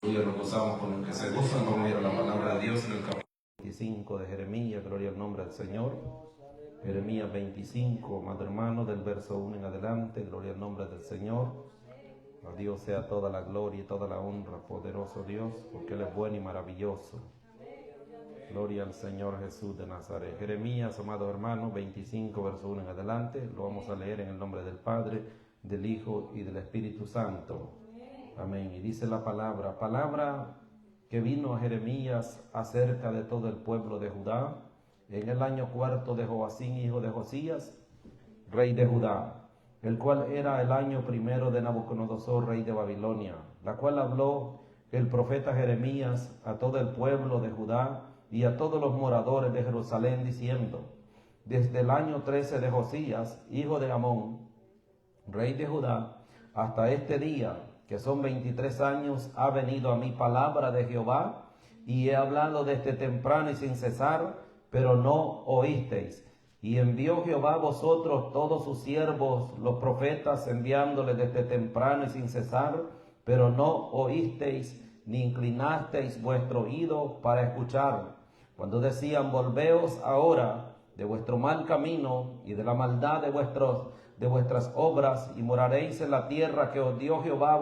Hoy nos gozamos con el que se gozan. Vamos a ir a la palabra de Dios en el capítulo 25 de Jeremías. Gloria al nombre del Señor. Jeremías 25, amado hermano, del verso 1 en adelante. Gloria al nombre del Señor. A Dios sea toda la gloria y toda la honra, poderoso Dios, porque Él es bueno y maravilloso. Gloria al Señor Jesús de Nazaret. Jeremías, amado hermano, 25, verso 1 en adelante. Lo vamos a leer en el nombre del Padre, del Hijo y del Espíritu Santo. Amén. Y dice la palabra que vino a Jeremías acerca de todo el pueblo de Judá, en el año cuarto de Joacín, hijo de Josías, rey de Judá, el cual era el año primero de Nabucodonosor, rey de Babilonia, la cual habló el profeta Jeremías a todo el pueblo de Judá y a todos los moradores de Jerusalén, diciendo: desde el año 13 de Josías, hijo de Amón, rey de Judá, hasta este día, que son 23 años, ha venido a mí palabra de Jehová, y he hablado desde temprano y sin cesar, pero no oísteis. Y envió Jehová a vosotros todos sus siervos, los profetas, enviándoles desde temprano y sin cesar, pero no oísteis, ni inclinasteis vuestro oído para escuchar. Cuando decían: volveos ahora de vuestro mal camino y de la maldad de vuestras obras, y moraréis en la tierra que os dio Jehová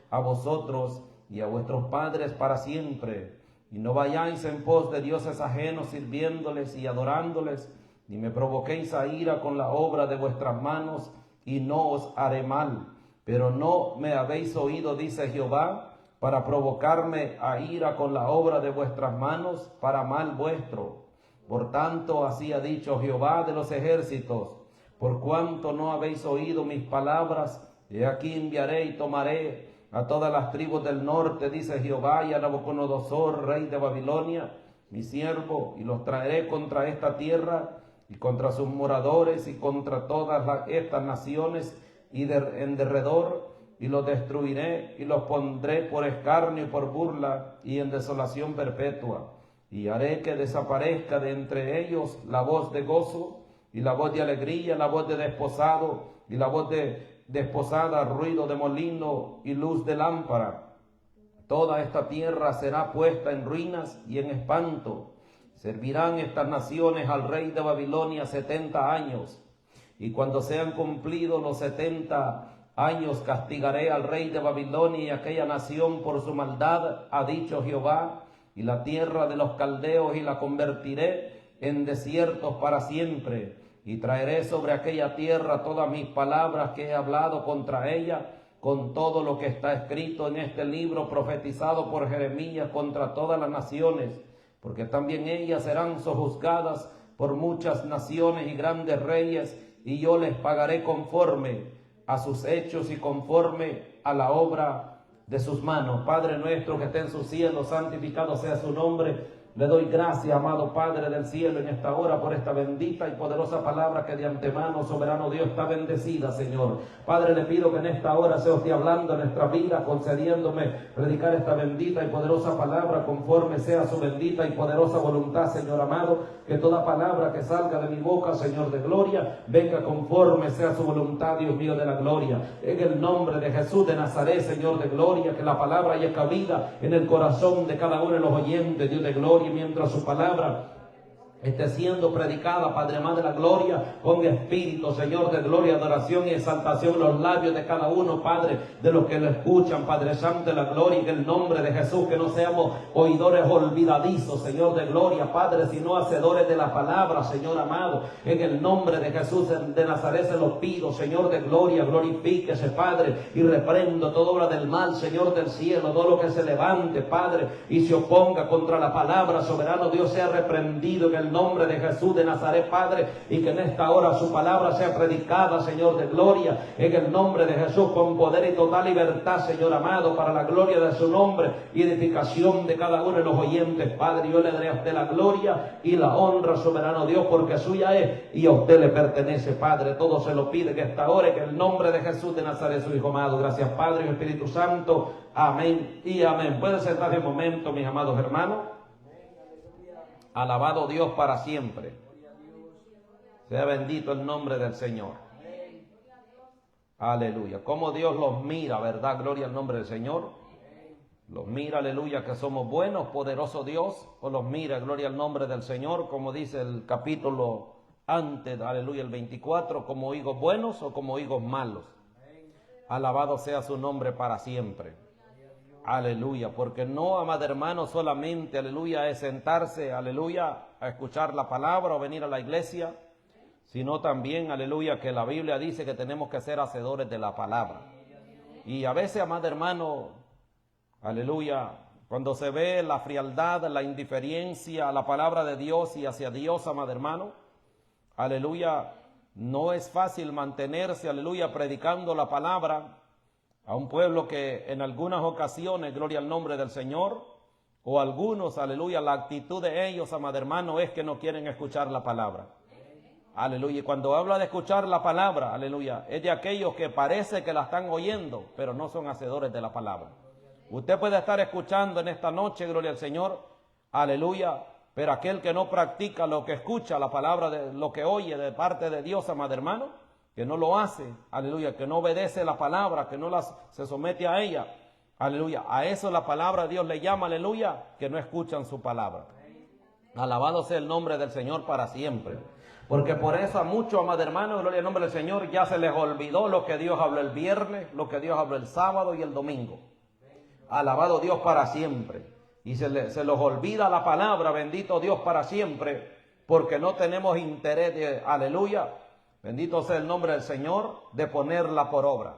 a vosotros y a vuestros padres para siempre. Y no vayáis en pos de dioses ajenos, sirviéndoles y adorándoles, ni me provoquéis a ira con la obra de vuestras manos, y no os haré mal. Pero no me habéis oído, dice Jehová, para provocarme a ira con la obra de vuestras manos, para mal vuestro. Por tanto, así ha dicho Jehová de los ejércitos: por cuanto no habéis oído mis palabras, he aquí enviaré y tomaré a todas las tribus del norte, dice Jehová, y a Nabucodonosor, rey de Babilonia, mi siervo, y los traeré contra esta tierra y contra sus moradores y contra todas estas naciones en derredor, y los destruiré y los pondré por escarnio y por burla y en desolación perpetua. Y haré que desaparezca de entre ellos la voz de gozo y la voz de alegría, la voz de desposado y la voz de desposada, ruido de molino y luz de lámpara. Toda esta tierra será puesta en ruinas y en espanto. Servirán estas naciones al rey de Babilonia 70 años. Y cuando sean cumplidos los 70 años, castigaré al rey de Babilonia y aquella nación por su maldad, ha dicho Jehová, y la tierra de los caldeos, y la convertiré en desiertos para siempre, y traeré sobre aquella tierra todas mis palabras que he hablado contra ella, con todo lo que está escrito en este libro profetizado por Jeremías contra todas las naciones, porque también ellas serán sojuzgadas por muchas naciones y grandes reyes, y yo les pagaré conforme a sus hechos y conforme a la obra de sus manos. Padre nuestro que está en sus cielos, santificado sea su nombre. Le doy gracias, amado Padre del cielo, en esta hora por esta bendita y poderosa palabra que de antemano, soberano Dios, está bendecida, Señor. Padre, le pido que en esta hora se os esté hablando en nuestra vida, concediéndome predicar esta bendita y poderosa palabra conforme sea su bendita y poderosa voluntad, Señor amado. Que toda palabra que salga de mi boca, Señor de gloria, venga conforme sea su voluntad, Dios mío de la gloria. En el nombre de Jesús de Nazaret, Señor de gloria, que la palabra haya cabida en el corazón de cada uno de los oyentes, Dios de gloria, mientras su palabra esté siendo predicada, Padre amado de la gloria, con espíritu, Señor de gloria, adoración y exaltación en los labios de cada uno, Padre, de los que lo escuchan, Padre Santo de la gloria, en el nombre de Jesús, que no seamos oidores olvidadizos, Señor de gloria, Padre, sino hacedores de la palabra, Señor amado, en el nombre de Jesús de Nazaret se lo pido, Señor de gloria, glorifíquese, Padre, y reprendo toda obra del mal, Señor del cielo, todo lo que se levante, Padre, y se oponga contra la palabra, soberano Dios, sea reprendido en el nombre de Jesús de Nazaret, Padre, y que en esta hora su palabra sea predicada, Señor de gloria, en el nombre de Jesús, con poder y total libertad, Señor amado, para la gloria de su nombre y edificación de cada uno de los oyentes, Padre. Yo le daré a usted la gloria y la honra, soberano Dios, porque suya es y a usted le pertenece, Padre. Todo se lo pide que esta hora, que en el nombre de Jesús de Nazaret, su Hijo amado. Gracias, Padre y Espíritu Santo. Amén y amén. Pueden sentarse un momento, mis amados hermanos. Alabado Dios para siempre. Sea bendito el nombre del Señor. Aleluya. Cómo Dios los mira, ¿verdad? Gloria al nombre del Señor. Los mira, aleluya, que somos buenos, poderoso Dios, o los mira, gloria al nombre del Señor, como dice el capítulo antes, aleluya, el 24, como higos buenos o como higos malos. Alabado sea su nombre para siempre. Aleluya, porque no, amado hermano, solamente, aleluya, es sentarse, aleluya, a escuchar la palabra o venir a la iglesia, sino también, aleluya, que la Biblia dice que tenemos que ser hacedores de la palabra. Y a veces, amado hermano, aleluya, cuando se ve la frialdad, la indiferencia a la palabra de Dios y hacia Dios, amado hermano, aleluya, no es fácil mantenerse, aleluya, predicando la palabra a un pueblo que en algunas ocasiones, gloria al nombre del Señor, o algunos, aleluya, la actitud de ellos, amado hermano, es que no quieren escuchar la palabra. Aleluya, y cuando habla de escuchar la palabra, aleluya, es de aquellos que parece que la están oyendo, pero no son hacedores de la palabra. Usted puede estar escuchando en esta noche, gloria al Señor, aleluya, pero aquel que no practica lo que escucha, la palabra, de lo que oye de parte de Dios, amado hermano, que no lo hace, aleluya, que no obedece la palabra, que no se somete a ella, aleluya, a eso la palabra de Dios le llama, aleluya, que no escuchan su palabra. Alabado sea el nombre del Señor para siempre. Porque por eso a muchos, amados hermanos, gloria al nombre del Señor, ya se les olvidó lo que Dios habló el viernes, lo que Dios habló el sábado y el domingo. Alabado Dios para siempre. Y se les olvida la palabra, bendito Dios para siempre, porque no tenemos interés de, aleluya, bendito sea el nombre del Señor, de ponerla por obra.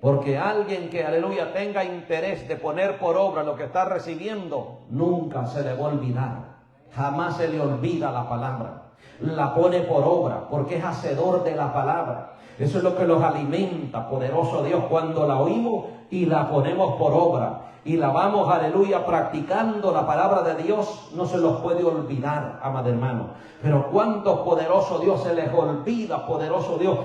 Porque alguien que, aleluya, tenga interés de poner por obra lo que está recibiendo, nunca se le va a olvidar. Jamás se le olvida la palabra. La pone por obra, porque es hacedor de la palabra. Eso es lo que los alimenta, poderoso Dios, cuando la oímos y la ponemos por obra. Y la vamos, aleluya, practicando la palabra de Dios, no se los puede olvidar, amado hermano. Pero cuántos, poderoso Dios, se les olvida, poderoso Dios,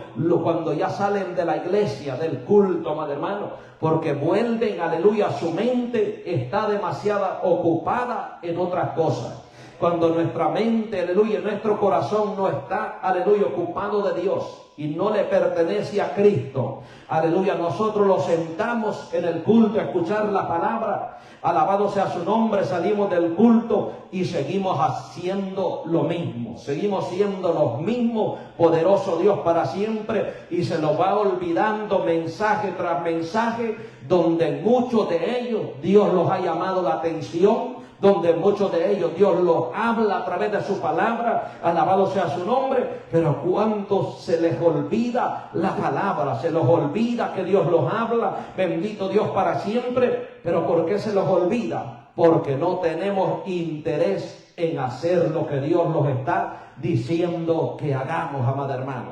cuando ya salen de la iglesia, del culto, amado hermano, porque vuelven, aleluya, su mente está demasiado ocupada en otras cosas. Cuando nuestra mente, aleluya, nuestro corazón no está, aleluya, ocupado de Dios y no le pertenece a Cristo, aleluya, nosotros lo sentamos en el culto a escuchar la palabra, alabado sea su nombre, salimos del culto y seguimos haciendo lo mismo, seguimos siendo los mismos, poderoso Dios para siempre, y se nos va olvidando mensaje tras mensaje, donde muchos de ellos Dios los ha llamado la atención, donde muchos de ellos Dios los habla a través de su palabra, alabado sea su nombre, pero cuántos se les olvida la palabra, se los olvida que Dios los habla, bendito Dios para siempre. Pero ¿por qué se los olvida? Porque no tenemos interés en hacer lo que Dios nos está diciendo que hagamos, amado hermano.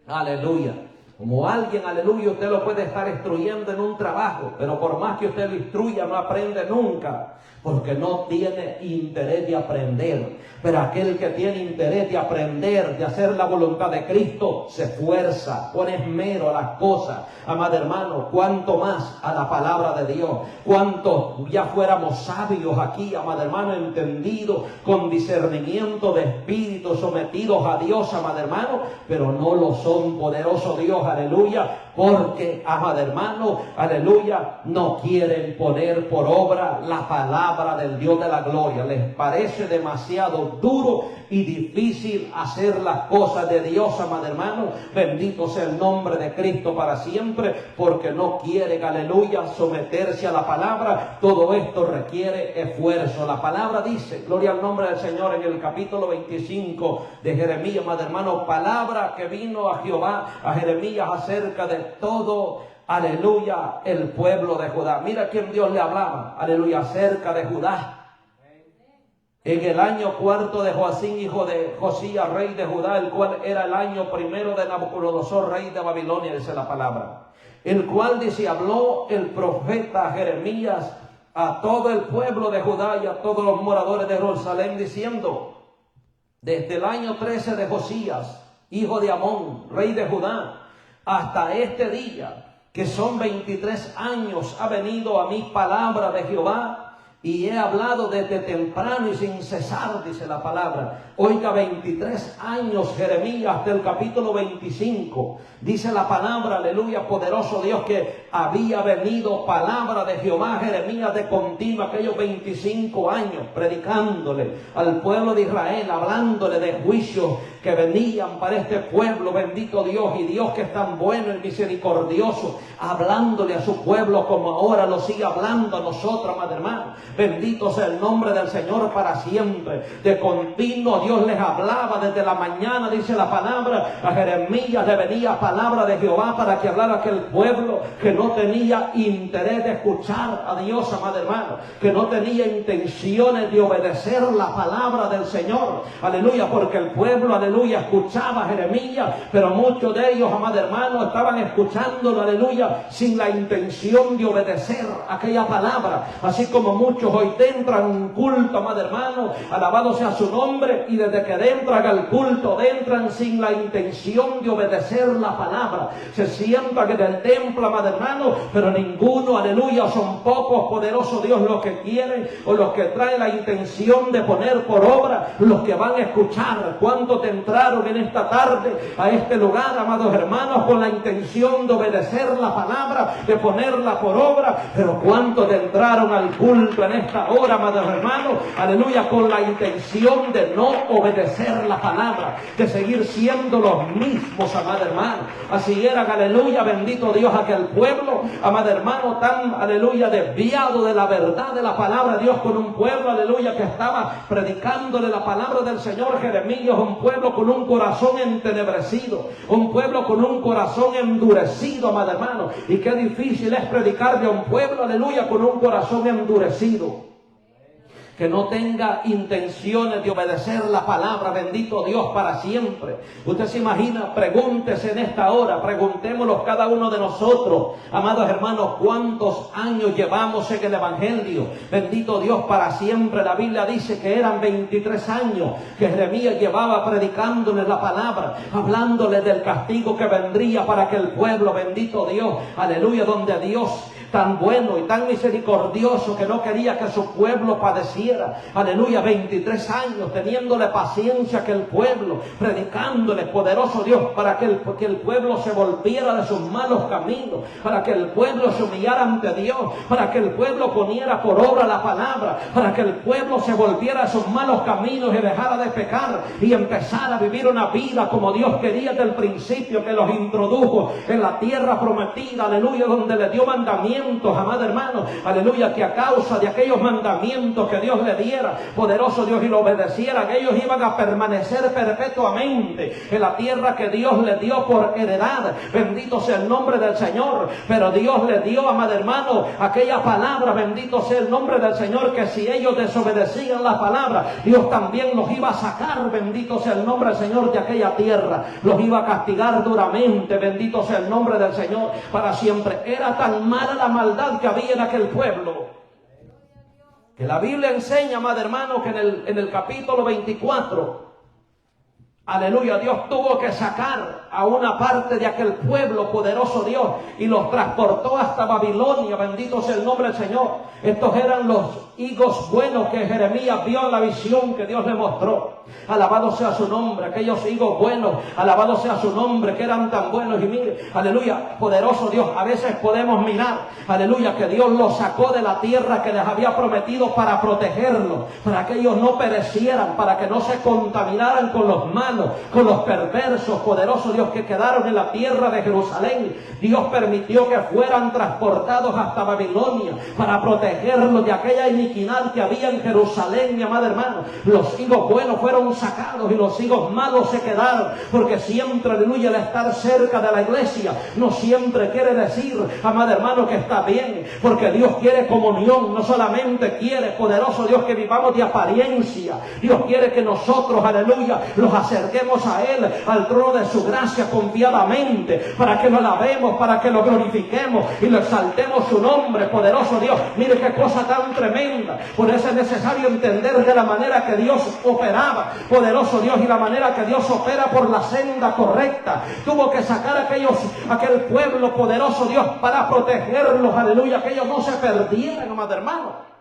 Aleluya. Como alguien, aleluya, usted lo puede estar instruyendo en un trabajo, pero por más que usted lo instruya, no aprende nunca, porque no tiene interés de aprender. Pero aquel que tiene interés de aprender, de hacer la voluntad de Cristo, se esfuerza, pone esmero a las cosas. Amado hermano, cuánto más a la palabra de Dios. Cuánto ya fuéramos sabios aquí, amado hermano, entendidos, con discernimiento de espíritu, sometidos a Dios, amado hermano, pero no lo son, poderoso Dios, aleluya, porque, amado hermano, aleluya, no quieren poner por obra la palabra del Dios de la gloria. Les parece demasiado duro y difícil hacer las cosas de Dios, amado hermano. Bendito sea el nombre de Cristo para siempre, porque no quieren, aleluya, someterse a la palabra. Todo esto requiere esfuerzo. La palabra dice, gloria al nombre del Señor, en el capítulo 25 de Jeremías, amado hermano, palabra que vino a Jehová, a Jeremías, acerca de todo, aleluya, el pueblo de Judá. Mira quién Dios le hablaba, aleluya, acerca de Judá. En el año 4 de Joacín, hijo de Josías, rey de Judá, el cual era el año primero de Nabucodonosor, rey de Babilonia, dice la palabra. El cual, dice, habló el profeta Jeremías a todo el pueblo de Judá y a todos los moradores de Jerusalén, diciendo, desde el año 13 de Josías, hijo de Amón, rey de Judá, hasta este día, que son 23 años, ha venido a mí palabra de Jehová, Y he hablado desde temprano y sin cesar, dice la palabra. Oiga, 23 años Jeremías, hasta el capítulo 25. Dice la palabra, aleluya, poderoso Dios, que había venido palabra de Jehová a Jeremías de continuo aquellos 25 años, predicándole al pueblo de Israel, hablándole de juicios que venían para este pueblo, bendito Dios, y Dios que es tan bueno y misericordioso, hablándole a su pueblo como ahora lo sigue hablando a nosotros, amado hermano. Bendito sea el nombre del Señor para siempre. De continuo Dios les hablaba desde la mañana, dice la palabra. A Jeremías le venía palabra de Jehová para que hablara aquel pueblo que no tenía interés de escuchar a Dios, amado hermano, que no tenía intenciones de obedecer la palabra del Señor. Aleluya, porque el pueblo, aleluya, escuchaba a Jeremías, pero muchos de ellos, amado hermano, estaban escuchándolo, aleluya, sin la intención de obedecer aquella palabra. Así como muchos hoy entran a un culto, amado hermano, alabado sea su nombre, y desde que entran al culto, entran sin la intención de obedecer la palabra. Se sientan en el templo, amado hermano, pero ninguno, aleluya, son pocos, poderoso Dios, los que quieren o los que traen la intención de poner por obra los que van a escuchar. ¿Cuántos entraron en esta tarde a este lugar, amados hermanos, con la intención de obedecer la palabra, de ponerla por obra? Pero ¿cuántos entraron al culto en esta hora, amados hermanos, aleluya, con la intención de no obedecer la palabra, de seguir siendo los mismos, amado hermano? Así era, aleluya, bendito Dios, aquel pueblo, amado hermano, tan, aleluya, desviado de la verdad de la palabra de Dios, con un pueblo, aleluya, que estaba predicándole la palabra del Señor. Jeremías, un pueblo con un corazón entenebrecido, un pueblo con un corazón endurecido, amado hermano. Y qué difícil es predicarle a un pueblo, aleluya, con un corazón endurecido, que no tenga intenciones de obedecer la palabra, bendito Dios, para siempre. Usted se imagina, pregúntese en esta hora, preguntémonos cada uno de nosotros, amados hermanos, ¿cuántos años llevamos en el Evangelio? Bendito Dios, para siempre. La Biblia dice que eran 23 años que Jeremías llevaba predicándoles la palabra, hablándole del castigo que vendría para aquel pueblo, bendito Dios, aleluya, donde Dios, tan bueno y tan misericordioso, que no quería que su pueblo padeciera, aleluya, 23 años teniéndole paciencia a aquel pueblo, predicándole, poderoso Dios, para que el pueblo se volviera de sus malos caminos, para que el pueblo se humillara ante Dios, para que el pueblo poniera por obra la palabra, para que el pueblo se volviera de sus malos caminos y dejara de pecar y empezara a vivir una vida como Dios quería desde el principio, que los introdujo en la tierra prometida, aleluya, donde le dio mandamientos, amado hermano, aleluya, que a causa de aquellos mandamientos que Dios le diera, poderoso Dios, y lo obedecieran, ellos iban a permanecer perpetuamente en la tierra que Dios les dio por heredad. Bendito sea el nombre del Señor. Pero Dios les dio, amado hermano, aquella palabra, bendito sea el nombre del Señor, que si ellos desobedecían la palabra, Dios también los iba a sacar, bendito sea el nombre del Señor, de aquella tierra, los iba a castigar duramente, bendito sea el nombre del Señor, para siempre. Era tan mala la maldad que había en aquel pueblo, que la Biblia enseña, amado hermano, que en el capítulo 24, aleluya, Dios tuvo que sacar a una parte de aquel pueblo, poderoso Dios, y los transportó hasta Babilonia, bendito sea el nombre del Señor. Estos eran los higos buenos que Jeremías vio en la visión que Dios le mostró. Alabado sea su nombre, aquellos higos buenos, alabado sea su nombre, que eran tan buenos. Y mire, aleluya, poderoso Dios, a veces podemos mirar, aleluya, que Dios los sacó de la tierra que les había prometido para protegerlos, para que ellos no perecieran, para que no se contaminaran con los malos, con los perversos, poderoso Dios, que quedaron en la tierra de Jerusalén. Dios permitió que fueran transportados hasta Babilonia para protegerlos de aquella iniquidad que había en Jerusalén, mi amado hermano. Los higos buenos fueron sacados y los higos malos se quedaron, porque siempre, aleluya, el estar cerca de la iglesia no siempre quiere decir, amado hermano, que está bien, porque Dios quiere comunión, no solamente quiere, poderoso Dios, que vivamos de apariencia. Dios quiere que nosotros, aleluya, los acerquemos a Él, al trono de su gracia, confiadamente, para que lo alabemos, para que lo glorifiquemos y lo exaltemos su nombre, poderoso Dios. Mire qué cosa tan tremenda. Por eso es necesario entender de la manera que Dios operaba, poderoso Dios, y la manera que Dios opera por la senda correcta. Tuvo que sacar aquel pueblo, poderoso Dios, para protegerlos, aleluya, que ellos no se perdieran, amado hermano.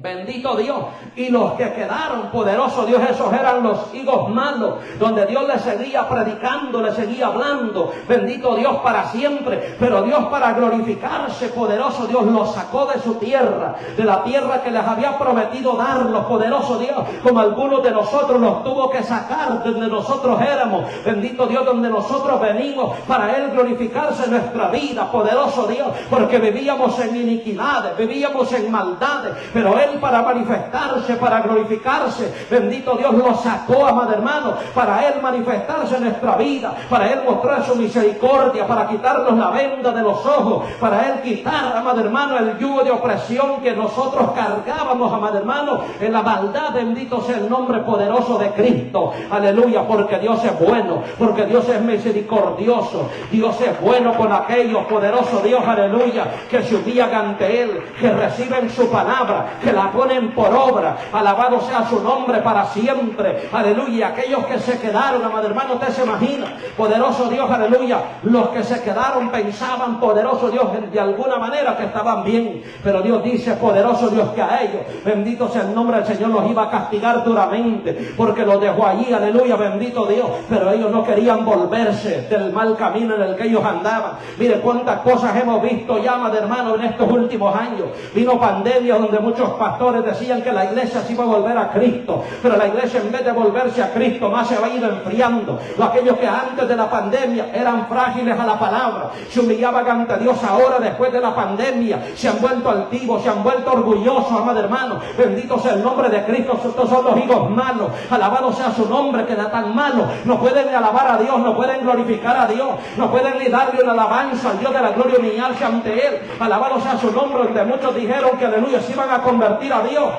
Bendito Dios. Y los que quedaron, poderoso Dios, esos eran los higos malos, donde Dios les seguía predicando, les seguía hablando. Bendito Dios para siempre. Pero Dios, para glorificarse, poderoso Dios, los sacó de su tierra, de la tierra que les había prometido darlos, poderoso Dios, como algunos de nosotros los tuvo que sacar de donde nosotros éramos. Bendito Dios, donde nosotros venimos, para Él glorificarse en nuestra vida, poderoso Dios, porque vivíamos en iniquidades, vivíamos en maldades, pero Él, para manifestarse, para glorificarse, bendito Dios, lo sacó, amado hermano, para Él manifestarse en nuestra vida, para Él mostrar su misericordia, para quitarnos la venda de los ojos, para Él quitar, amado hermano, el yugo de opresión que nosotros cargábamos, amado hermano, en la maldad. Bendito sea el nombre poderoso de Cristo, aleluya, porque Dios es bueno, porque Dios es misericordioso, Dios es bueno con aquellos, poderoso Dios, aleluya, que se humillan ante Él, que reciben su palabra, que la ponen por obra. Alabado sea su nombre para siempre, aleluya. Aquellos que se quedaron, amado hermano, usted se imagina, poderoso Dios, aleluya, los que se quedaron pensaban, poderoso Dios, de alguna manera que estaban bien, pero Dios dice, poderoso Dios, que a ellos, bendito sea el nombre del Señor, los iba a castigar duramente, porque los dejó allí, aleluya, bendito Dios, pero ellos no querían volverse del mal camino en el que ellos andaban. Mire cuántas cosas hemos visto ya, amado hermano, en estos últimos años. Vino pandemia donde muchos pastores decían que la iglesia se iba a volver a Cristo, pero la iglesia, en vez de volverse a Cristo, más se va a ir enfriando. Aquellos que antes de la pandemia eran frágiles a la palabra, se humillaban ante Dios, ahora después de la pandemia se han vuelto altivos, se han vuelto orgullosos, amado hermano. Bendito sea el nombre de Cristo. Estos son los hijos malos, alabado sea su nombre, que da tan malo, no pueden ni alabar a Dios, no pueden glorificar a Dios, no pueden ni darle una alabanza al Dios de la gloria, humillarse ante Él, alabado sea su nombre, donde muchos dijeron que, aleluya, se iban a convertir a Dios.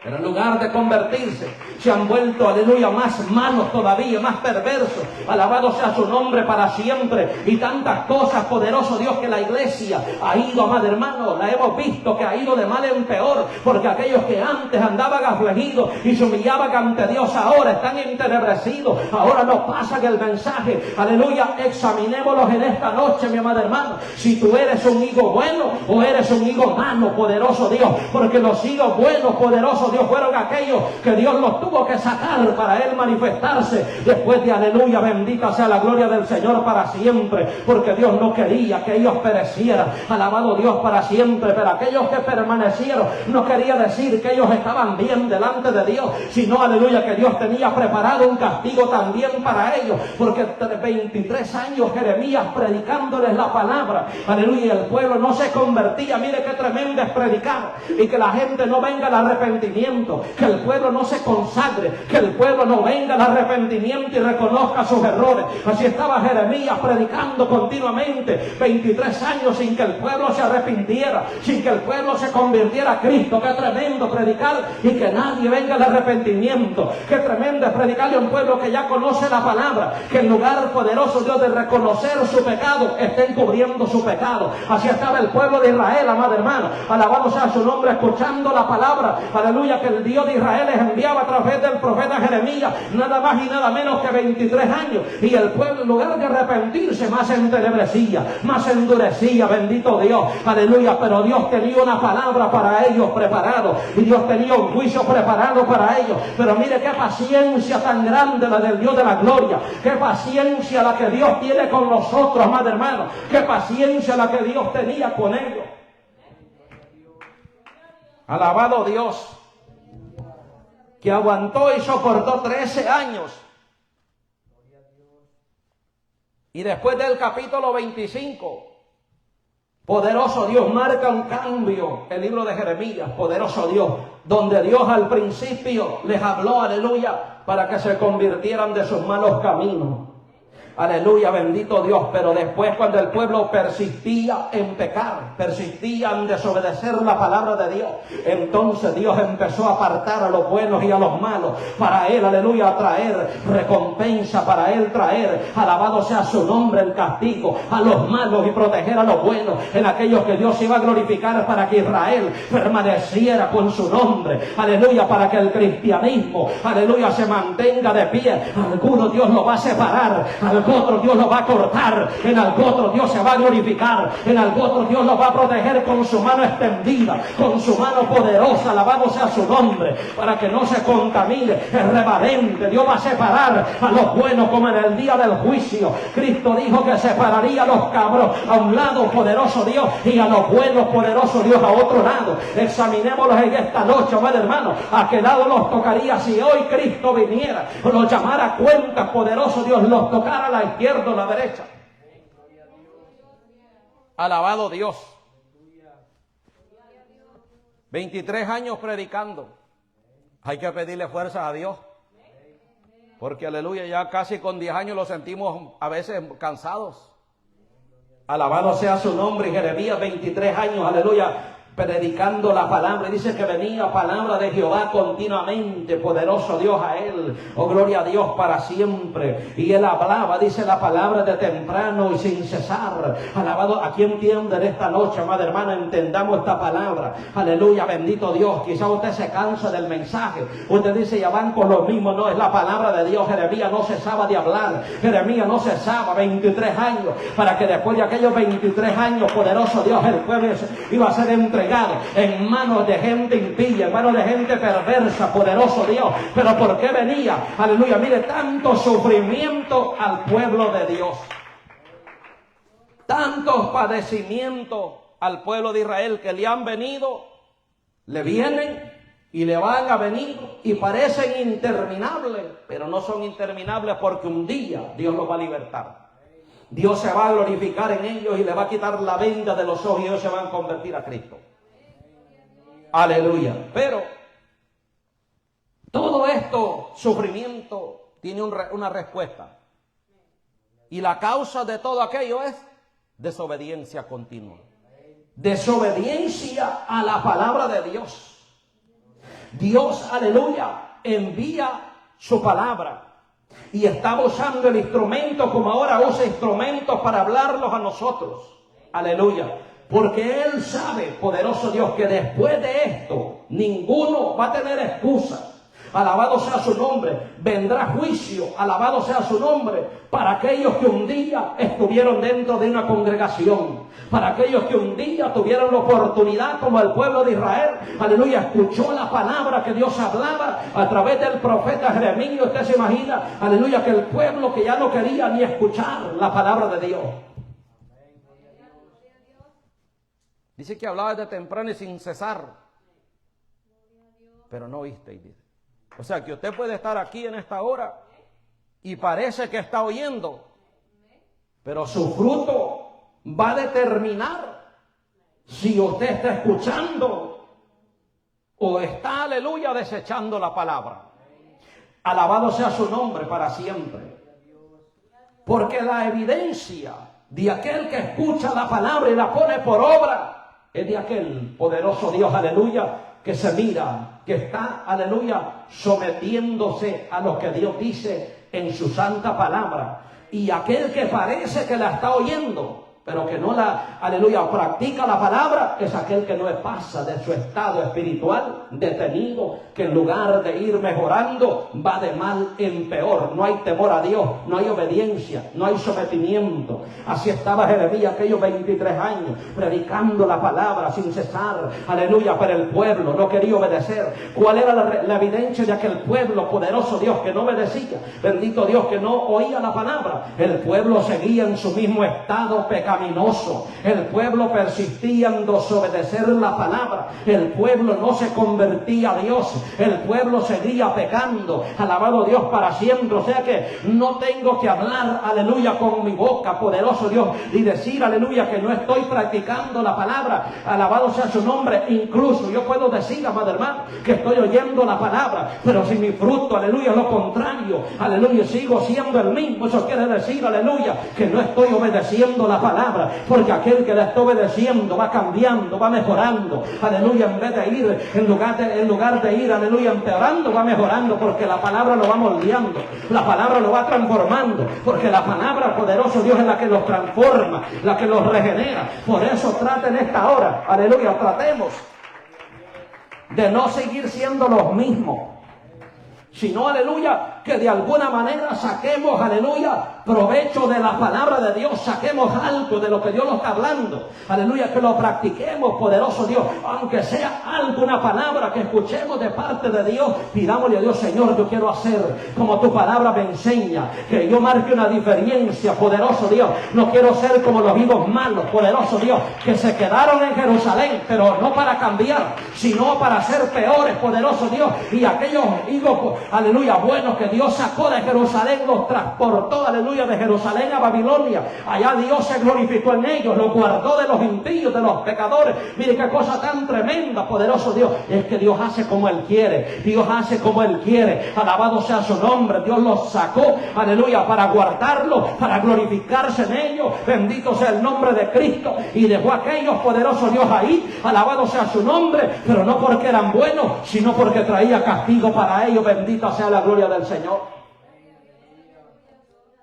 Pero en lugar de convertirse, se han vuelto, aleluya, más malos todavía, más perversos. Alabado sea su nombre para siempre. Y tantas cosas, poderoso Dios, que la iglesia ha ido, amado hermano, la hemos visto que ha ido de mal en peor. Porque aquellos que antes andaban afligidos y se humillaban ante Dios, ahora están entenebrecidos. Ahora nos pasan el mensaje. Aleluya, examinémoslos en esta noche, mi amado hermano. Si tú eres un hijo bueno o eres un hijo malo, poderoso Dios. Porque los hijos buenos, poderoso Dios, fueron aquellos que Dios los tuvo que sacar para Él manifestarse después de, aleluya, bendita sea la gloria del Señor para siempre, porque Dios no quería que ellos perecieran, alabado Dios para siempre. Pero aquellos que permanecieron no quería decir que ellos estaban bien delante de Dios, sino, aleluya, que Dios tenía preparado un castigo también para ellos, porque 23 años Jeremías predicándoles la palabra, aleluya, y el pueblo no se convertía. Mire qué tremendo es predicar y que la gente no venga al arrepentimiento, que el pueblo no se consagre, que el pueblo no venga al arrepentimiento y reconozca sus errores. Así estaba Jeremías predicando continuamente 23 años sin que el pueblo se arrepintiera, sin que el pueblo se convirtiera a Cristo. Qué tremendo predicar y que nadie venga al arrepentimiento. Qué tremendo es predicarle a un pueblo que ya conoce la palabra, que en lugar, poderoso Dios, de reconocer su pecado, estén cubriendo su pecado. Así estaba el pueblo de Israel, amado hermano, alabado sea su nombre, escuchando la palabra, aleluya, que el Dios de Israel les enviaba a través del profeta Jeremías, nada más y nada menos que 23 años. Y el pueblo, en lugar de arrepentirse, más entenebrecía, más endurecía, bendito Dios, aleluya. Pero Dios tenía una palabra para ellos preparado, y Dios tenía un juicio preparado para ellos. Pero mire qué paciencia tan grande la del Dios de la gloria, qué paciencia la que Dios tiene con nosotros, amado hermano, qué paciencia la que Dios tenía con ellos. Alabado Dios, que aguantó y soportó 13 años. Y después del capítulo 25, poderoso Dios marca un cambio. El libro de Jeremías, poderoso Dios, donde Dios al principio les habló, aleluya, para que se convirtieran de sus malos caminos. Aleluya, bendito Dios. Pero después, cuando el pueblo persistía en pecar, persistía en desobedecer la palabra de Dios, entonces Dios empezó a apartar a los buenos y a los malos, para Él, aleluya, traer recompensa, para Él traer, alabado sea su nombre, el castigo a los malos y proteger a los buenos, en aquellos que Dios iba a glorificar, para que Israel permaneciera con su nombre, aleluya, para que el cristianismo, aleluya, se mantenga de pie. Alguno Dios lo va a separar, alguno algo otro Dios lo va a cortar, en algo otro Dios se va a glorificar, en algo otro Dios lo va a proteger con su mano extendida, con su mano poderosa, alabado sea su nombre, para que no se contamine el remanente. Dios va a separar a los buenos como en el día del juicio. Cristo dijo que separaría a los cabros a un lado, poderoso Dios, y a los buenos, poderoso Dios, a otro lado. Examinémoslos en esta noche, amado hermano, a qué lado los tocaría si hoy Cristo viniera, los llamara a cuenta, poderoso Dios, los tocara a la izquierda o a la derecha. Alabado Dios. 23 años predicando. Hay que pedirle fuerzas a Dios. Porque aleluya, ya casi con 10 años lo sentimos a veces cansados. Alabado sea su nombre. Jeremías 23 años, aleluya, predicando la palabra. Dice que venía palabra de Jehová continuamente, poderoso Dios a él. Oh, gloria a Dios para siempre. Y él hablaba, dice la palabra, de temprano y sin cesar. Alabado, aquí entienden esta noche, amada hermana, entendamos esta palabra. Aleluya, bendito Dios. Quizá usted se cansa del mensaje. Usted dice, ya van con lo mismo. No, es la palabra de Dios. Jeremías no cesaba de hablar. Jeremías no cesaba 23 años. Para que después de aquellos 23 años, poderoso Dios, el pueblo iba a ser entregado en manos de gente impía, en manos de gente perversa, poderoso Dios. Pero ¿por qué venía? Aleluya, mire, tanto sufrimiento al pueblo de Dios, tantos padecimientos al pueblo de Israel que le han venido, le vienen y le van a venir y parecen interminables, pero no son interminables porque un día Dios los va a libertar. Dios se va a glorificar en ellos y le va a quitar la venda de los ojos y ellos se van a convertir a Cristo. Aleluya. Pero todo esto, sufrimiento, tiene una respuesta. Y la causa de todo aquello es desobediencia continua. Desobediencia a la palabra de Dios. Dios, aleluya, envía su palabra. Y está usando el instrumento como ahora usa instrumentos para hablarlos a nosotros. Aleluya. Porque Él sabe, poderoso Dios, que después de esto ninguno va a tener excusa. Alabado sea su nombre. Vendrá juicio, alabado sea su nombre, para aquellos que un día estuvieron dentro de una congregación, para aquellos que un día tuvieron la oportunidad, como el pueblo de Israel, aleluya, escuchó la palabra que Dios hablaba a través del profeta Jeremías. Usted se imagina, aleluya, que el pueblo que ya no quería ni escuchar la palabra de Dios. Dice que hablaba de temprano y sin cesar, pero no oísteis, dice. O sea que usted puede estar aquí en esta hora y parece que está oyendo, pero su fruto va a determinar si usted está escuchando o está, aleluya, desechando la palabra. Alabado sea su nombre para siempre. Porque la evidencia de aquel que escucha la palabra y la pone por obra es de aquel poderoso Dios, aleluya, que se mira, que está, aleluya, sometiéndose a lo que Dios dice en su santa palabra. Y aquel que parece que la está oyendo, pero que no la, aleluya, practica la palabra, es aquel que no pasa de su estado espiritual detenido, que en lugar de ir mejorando, va de mal en peor. No hay temor a Dios, no hay obediencia, no hay sometimiento. Así estaba Jeremías aquellos 23 años, predicando la palabra sin cesar, aleluya, pero el pueblo no quería obedecer. ¿Cuál era la evidencia de aquel pueblo, poderoso Dios, que no obedecía? Bendito Dios, que no oía la palabra. El pueblo seguía en su mismo estado pecaminoso. El pueblo persistía en desobedecer la palabra. El pueblo no se convertía a Dios. El pueblo seguía pecando. Alabado Dios para siempre. O sea que no tengo que hablar, aleluya, con mi boca, poderoso Dios, y decir, aleluya, que no estoy practicando la palabra. Alabado sea su nombre. Incluso yo puedo decir, amado hermano, que estoy oyendo la palabra, pero si mi fruto, aleluya, es lo contrario, aleluya, sigo siendo el mismo. Eso quiere decir, aleluya, que no estoy obedeciendo la palabra. Porque aquel que la está obedeciendo va cambiando, va mejorando, aleluya, en vez de ir, en lugar de ir, aleluya, empeorando, va mejorando, porque la palabra lo va moldeando, la palabra lo va transformando, porque la palabra, poderoso Dios, es la que los transforma, la que los regenera. Por eso traten esta hora, aleluya, tratemos de no seguir siendo los mismos, sino, aleluya, que de alguna manera saquemos, aleluya, provecho de la palabra de Dios, saquemos algo de lo que Dios nos está hablando, aleluya, que lo practiquemos, poderoso Dios, aunque sea algo, una palabra que escuchemos de parte de Dios, pidámosle a Dios, Señor, yo quiero hacer como tu palabra me enseña, que yo marque una diferencia, poderoso Dios, no quiero ser como los higos malos, poderoso Dios, que se quedaron en Jerusalén, pero no para cambiar, sino para ser peores, poderoso Dios, y aquellos higos, aleluya, buenos que Dios sacó de Jerusalén, los transportó, aleluya, de Jerusalén a Babilonia, allá Dios se glorificó en ellos, los guardó de los impíos, de los pecadores. Mire qué cosa tan tremenda, poderoso Dios, es que Dios hace como Él quiere, Dios hace como Él quiere, alabado sea su nombre. Dios los sacó, aleluya, para guardarlos, para glorificarse en ellos, bendito sea el nombre de Cristo, y dejó a aquellos, poderoso Dios, ahí, alabado sea su nombre, pero no porque eran buenos, sino porque traía castigo para ellos, bendita sea la gloria del Señor.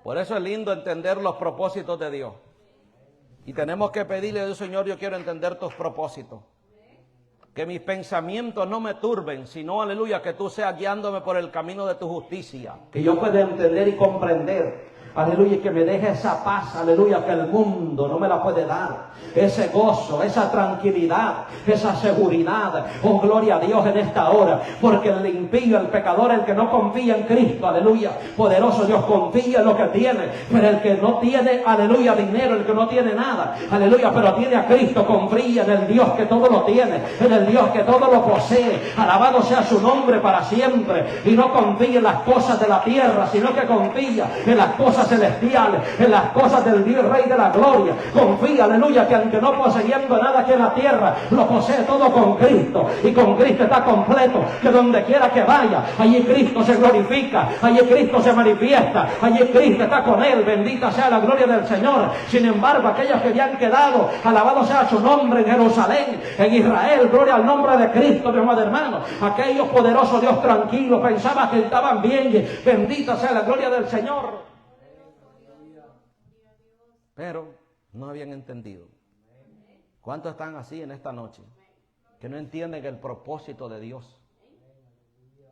Por eso es lindo entender los propósitos de Dios, y tenemos que pedirle a Dios, Señor, yo quiero entender tus propósitos, que mis pensamientos no me turben, sino, aleluya, que tú seas guiándome por el camino de tu justicia, que yo pueda entender y comprender, aleluya, que me deje esa paz, aleluya, que el mundo no me la puede dar, ese gozo, esa tranquilidad, esa seguridad. Oh, gloria a Dios en esta hora, porque el impío, el pecador, el que no confía en Cristo, aleluya, poderoso Dios, confía en lo que tiene, pero el que no tiene, aleluya, dinero, el que no tiene nada, aleluya, pero tiene a Cristo, confía en el Dios que todo lo tiene, en el Dios que todo lo posee, alabado sea su nombre para siempre, y no confía en las cosas de la tierra, sino que confía en las cosas celestiales, en las cosas del Dios Rey de la gloria. Confía, aleluya, que aunque no poseyendo nada aquí en la tierra, lo posee todo con Cristo, y con Cristo está completo, que donde quiera que vaya, allí Cristo se glorifica, allí Cristo se manifiesta, allí Cristo está con él, bendita sea la gloria del Señor. Sin embargo, aquellos que habían quedado, alabado sea su nombre, en Jerusalén, en Israel, gloria al nombre de Cristo, mi amado hermano, aquellos poderosos Dios tranquilos, pensaban que estaban bien, bendita sea la gloria del Señor, pero no habían entendido. ¿Cuántos están así en esta noche? Que no entienden el propósito de Dios,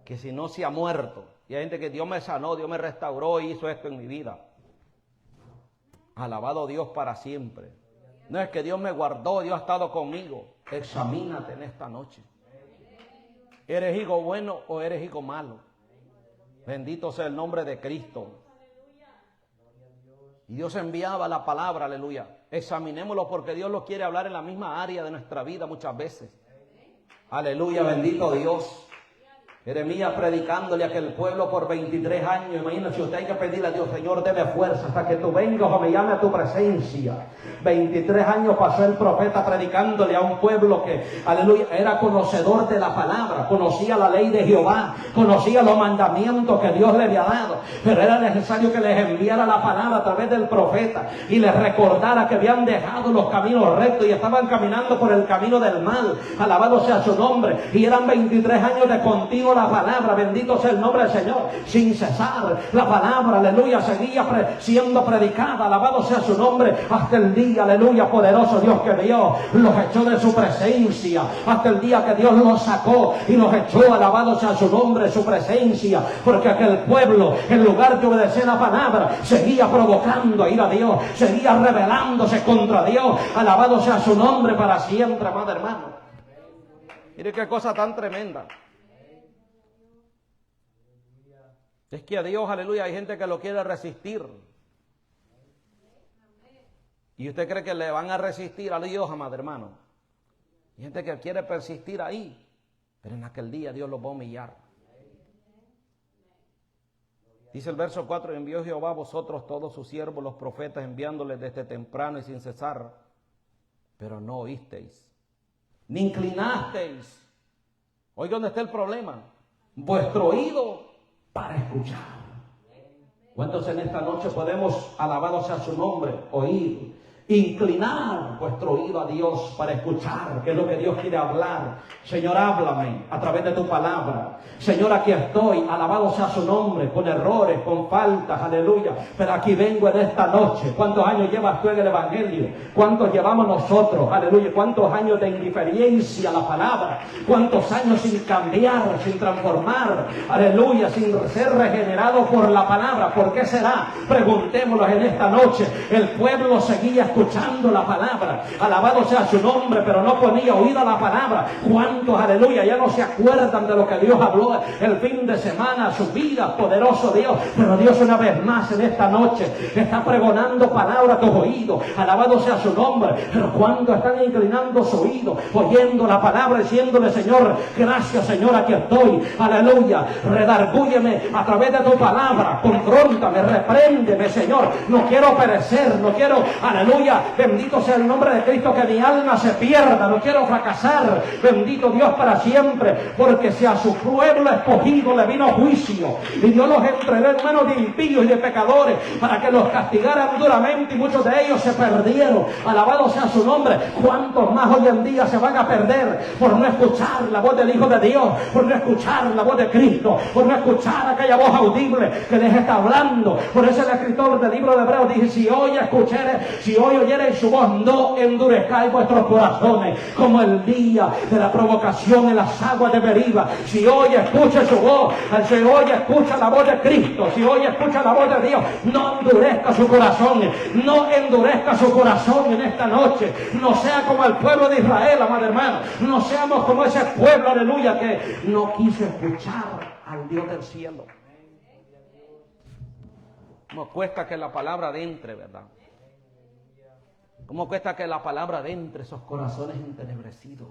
que si no se ha muerto, y hay gente que Dios me sanó, Dios me restauró y hizo esto en mi vida. Alabado Dios para siempre. No es que Dios me guardó, Dios ha estado conmigo. Examínate en esta noche. ¿Eres hijo bueno o eres hijo malo? Bendito sea el nombre de Cristo. Y Dios enviaba la palabra, aleluya. Examinémoslo, porque Dios lo quiere hablar en la misma área de nuestra vida muchas veces. Aleluya, bendito Dios. Jeremías predicándole a aquel pueblo por 23 años. Imagínate, si usted hay que pedirle a Dios, Señor, deme fuerza hasta que tú vengas o me llame a tu presencia. 23 años pasó el profeta predicándole a un pueblo que, aleluya, era conocedor de la palabra, conocía la ley de Jehová, conocía los mandamientos que Dios le había dado, pero era necesario que les enviara la palabra a través del profeta y les recordara que habían dejado los caminos rectos y estaban caminando por el camino del mal. Alabado sea su nombre. Y eran 23 años de continuo la palabra, bendito sea el nombre del Señor, sin cesar. La palabra, aleluya, seguía siendo predicada, alabado sea su nombre, hasta el día, aleluya, poderoso Dios, que Dios los echó de su presencia, hasta el día que Dios los sacó y los echó, alabado sea su nombre, de su presencia, porque aquel pueblo, en lugar de obedecer la palabra, seguía provocando a ir a Dios, seguía rebelándose contra Dios. Alabado sea su nombre para siempre, amado hermano. Mire qué cosa tan tremenda. Es que a Dios, aleluya, hay gente que lo quiere resistir. ¿Y usted cree que le van a resistir a Dios, amado hermano? Hay gente que quiere persistir ahí, pero en aquel día Dios los va a humillar. Dice el verso 4, envió Jehová a vosotros todos sus siervos, los profetas, enviándoles desde temprano y sin cesar, pero no oísteis, ni inclinasteis. Oiga, ¿dónde está el problema? Vuestro oído para escuchar. ¿Cuántos en esta noche podemos, alabado sea su nombre, oír inclinar vuestro oído a Dios para escuchar qué es lo que Dios quiere hablar. Señor, háblame a través de tu palabra. Señor, aquí estoy, alabado sea su nombre, con errores, con faltas, aleluya, pero aquí vengo en esta noche. ¿Cuántos años llevas tú en el Evangelio? ¿Cuántos llevamos nosotros? Aleluya. ¿Cuántos años de indiferencia a la palabra? ¿Cuántos años sin cambiar, sin transformar? Aleluya, sin ser regenerado por la palabra. ¿Por qué será? Preguntémoslo en esta noche. El pueblo seguía escuchando la palabra, alabado sea su nombre, pero no ponía oído a la palabra. ¿Cuántos, aleluya, ya no se acuerdan de lo que Dios habló el fin de semana, su vida, poderoso Dios? Pero Dios una vez más en esta noche está pregonando palabra a tus oídos, alabado sea su nombre. Pero ¿cuántos están inclinando su oído, oyendo la palabra, diciéndole: Señor, gracias Señor, aquí estoy, aleluya, redargúyeme a través de tu palabra, confróntame, repréndeme Señor, no quiero perecer, no quiero, aleluya, bendito sea el nombre de Cristo, que mi alma se pierda, no quiero fracasar, bendito Dios para siempre, porque si a su pueblo escogido le vino juicio y Dios los entregó en manos de impíos y de pecadores para que los castigaran duramente, y muchos de ellos se perdieron, alabado sea su nombre, ¿cuántos más hoy en día se van a perder por no escuchar la voz del Hijo de Dios, por no escuchar la voz de Cristo, por no escuchar aquella voz audible que les está hablando? Por eso el escritor del libro de Hebreos dice: si hoy oyereis su voz, no endurezcáis vuestros corazones como el día de la provocación en las aguas de Meriba. Si hoy escucha su voz, si hoy escucha la voz de Cristo, si hoy escucha la voz de Dios, no endurezca su corazón, no endurezca su corazón en esta noche. No sea como el pueblo de Israel, amado hermano, no seamos como ese pueblo, aleluya, que no quiso escuchar al Dios del cielo. Nos cuesta que la palabra adentre, ¿verdad? ¿Cómo cuesta que la palabra adentre esos corazones entenebrecidos?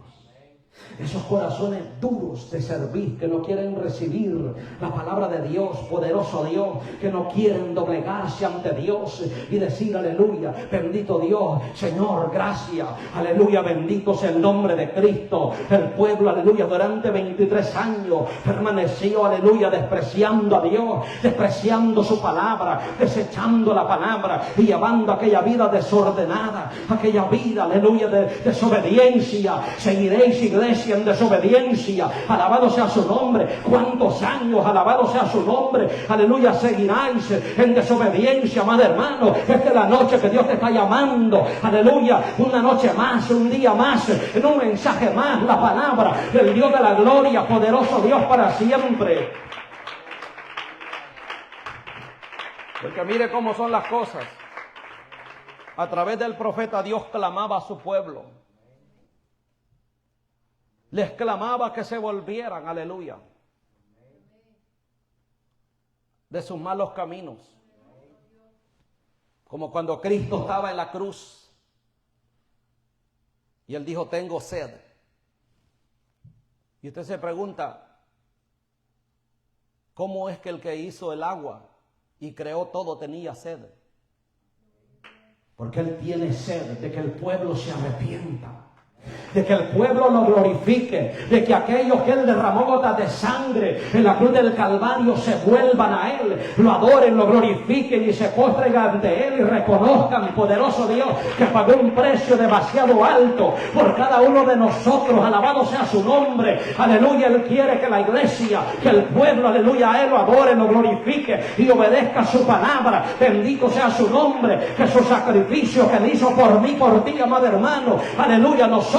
Esos corazones duros de servir, que no quieren recibir la palabra de Dios, poderoso Dios, que no quieren doblegarse ante Dios y decir: aleluya, bendito Dios, Señor, gracias, aleluya, bendito sea el nombre de Cristo. El pueblo, aleluya, durante 23 años permaneció, aleluya, despreciando a Dios, despreciando su palabra, desechando la palabra y llevando aquella vida desordenada, aquella vida, aleluya, de desobediencia. Seguiréis, iglesia, en desobediencia, alabado sea su nombre. ¿Cuántos años, alabado sea su nombre, aleluya, seguiráis en desobediencia, amado hermano? Esta es la noche que Dios te está llamando, aleluya, una noche más, un día más, en un mensaje más, la palabra del Dios de la gloria, poderoso Dios para siempre. Porque mire cómo son las cosas. A través del profeta Dios clamaba a su pueblo. Les clamaba que se volvieran, aleluya, de sus malos caminos. Como cuando Cristo estaba en la cruz y Él dijo: tengo sed. Y usted se pregunta: ¿cómo es que el que hizo el agua y creó todo tenía sed? Porque Él tiene sed de que el pueblo se arrepienta, de que el pueblo lo glorifique, de que aquellos que Él derramó gotas de sangre en la cruz del Calvario se vuelvan a Él, lo adoren, lo glorifiquen y se postren ante Él y reconozcan, poderoso Dios, que pagó un precio demasiado alto por cada uno de nosotros. Alabado sea su nombre, aleluya. Él quiere que la iglesia, que el pueblo, aleluya, a Él lo adore, lo glorifique y obedezca su palabra. Bendito sea su nombre, que su sacrificio que Él hizo por mí, por ti, amado hermano, aleluya, nosotros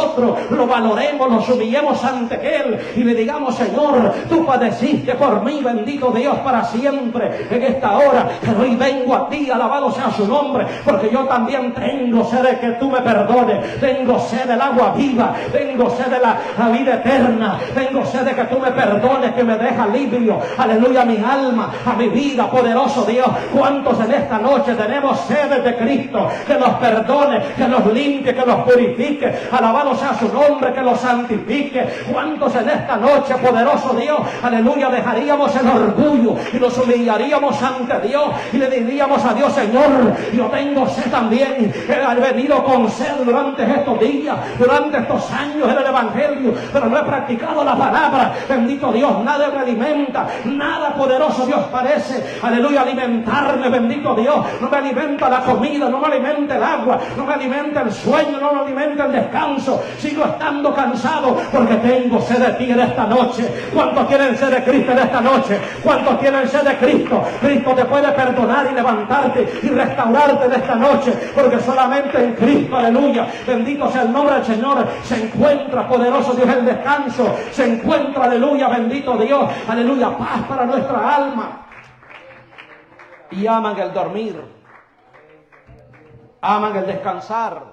lo valoremos, nos humillemos ante Él y le digamos: Señor, tú padeciste por mí, bendito Dios para siempre, en esta hora, pero hoy vengo a ti, alabado sea su nombre, porque yo también tengo sed de que tú me perdones, tengo sed del agua viva, tengo sed de la vida eterna, tengo sed de que tú me perdones, que me dejes alivio, aleluya, a mi alma, a mi vida, poderoso Dios. ¿Cuántos en esta noche tenemos sed de Cristo, que nos perdone, que nos limpie, que nos purifique? Alabado alabado sea su nombre, que lo santifique. ¿Cuántos en esta noche, poderoso Dios, aleluya, dejaríamos el orgullo y nos humillaríamos ante Dios y le diríamos a Dios: Señor, yo tengo sed también, he venido con sed durante estos días, durante estos años en el Evangelio, pero no he practicado la palabra. Bendito Dios, nada me alimenta, nada, poderoso Dios, parece, aleluya, alimentarme. Bendito Dios, no me alimenta la comida, no me alimenta el agua, no me alimenta el sueño, no me alimenta el descanso. Sigo estando cansado porque tengo sed de ti en esta noche. ¿Cuántos tienen sed de Cristo en esta noche? ¿Cuántos tienen sed de Cristo? Cristo te puede perdonar y levantarte y restaurarte en esta noche, porque solamente en Cristo, aleluya, bendito sea el nombre del Señor, se encuentra, poderoso Dios, el descanso. Se encuentra, aleluya, bendito Dios, aleluya, paz para nuestra alma. Y aman el dormir, aman el descansar.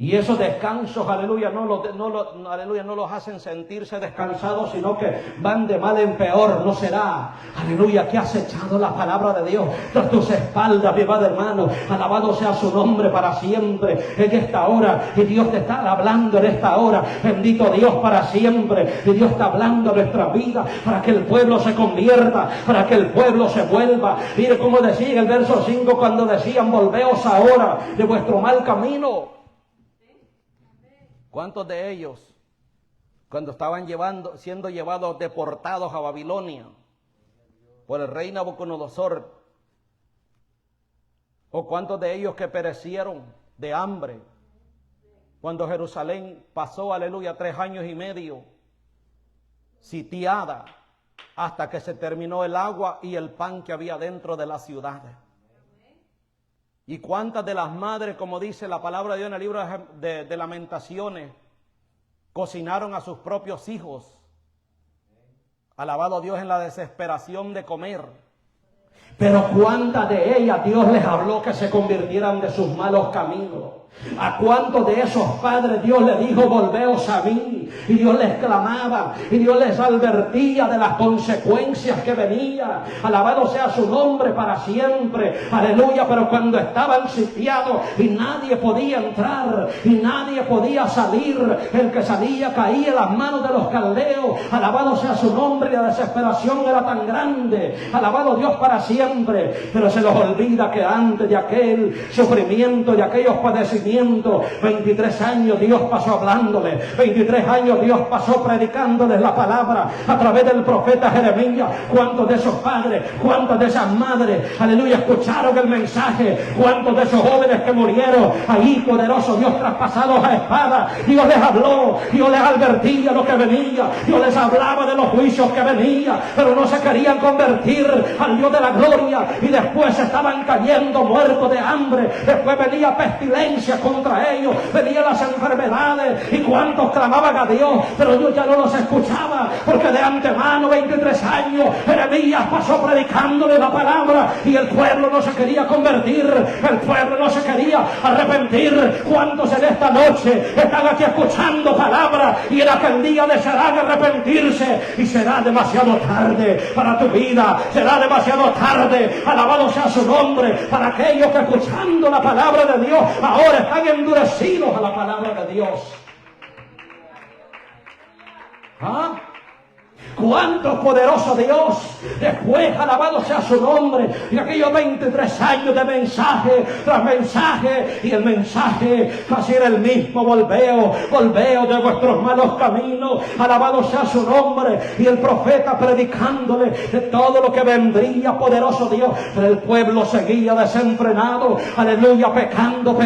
Y esos descansos, aleluya, no los hacen sentirse descansados, sino que van de mal en peor. No será, aleluya, que has echado la palabra de Dios tras tus espaldas, mi amado hermano. Alabado sea su nombre para siempre en esta hora. Y Dios te está hablando en esta hora. Bendito Dios, para siempre. Y Dios está hablando a nuestra vida para que el pueblo se convierta, para que el pueblo se vuelva. Mire cómo decía en el verso 5, cuando decían: volveos ahora de vuestro mal camino. ¿Cuántos de ellos, cuando estaban siendo llevados, deportados a Babilonia por el rey Nabucodonosor, o cuántos de ellos que perecieron de hambre cuando Jerusalén pasó, aleluya, 3 años y medio sitiada hasta que se terminó el agua y el pan que había dentro de la ciudad? Y cuántas de las madres, como dice la palabra de Dios en el libro de Lamentaciones, cocinaron a sus propios hijos. Alabado Dios, en la desesperación de comer. Pero cuántas de ellas Dios les habló que se convirtieran de sus malos caminos. ¿A cuántos de esos padres Dios les dijo: volveos a mí? Y Dios les clamaba, y Dios les advertía de las consecuencias que venía. Alabado sea su nombre para siempre, aleluya. Pero cuando estaban sitiados y nadie podía entrar y nadie podía salir, el que salía caía en las manos de los caldeos. Alabado sea su nombre, y la desesperación era tan grande. Alabado Dios para siempre. Pero se los olvida que antes de aquel sufrimiento, de aquellos padecimientos, 23 años Dios pasó hablándoles, 23 años Dios pasó predicándoles la palabra a través del profeta Jeremías. ¿Cuántos de esos padres, cuántas de esas madres, aleluya, escucharon el mensaje? ¿Cuántos de esos jóvenes que murieron ahí, poderoso Dios, traspasados a espada? Dios les habló, Dios les advertía lo que venía, Dios les hablaba de los juicios que venía, pero no se querían convertir al Dios de la gloria, y después estaban cayendo muertos de hambre. Después venía pestilencia contra ellos, venían las enfermedades, y cuántos clamaban a Dios, pero Dios ya no los escuchaba, porque de antemano 23 años Jeremías pasó predicándole la palabra, y el pueblo no se quería convertir, el pueblo no se quería arrepentir. ¿Cuántos en esta noche están aquí escuchando palabra y en aquel día desearán arrepentirse? Y será demasiado tarde para tu vida, será demasiado tarde, alabado sea su nombre, para aquellos que escuchando la palabra de Dios ahora están endurecidos a la palabra de Dios. ¿Ah? ¿Cuánto poderoso Dios? Después, alabado sea su nombre, y aquellos 23 años de mensaje tras mensaje, y el mensaje casi era el mismo: volveos de vuestros malos caminos. Alabado sea su nombre, y el profeta predicándole de todo lo que vendría, poderoso Dios. Pero el pueblo seguía desenfrenado, aleluya, pecando,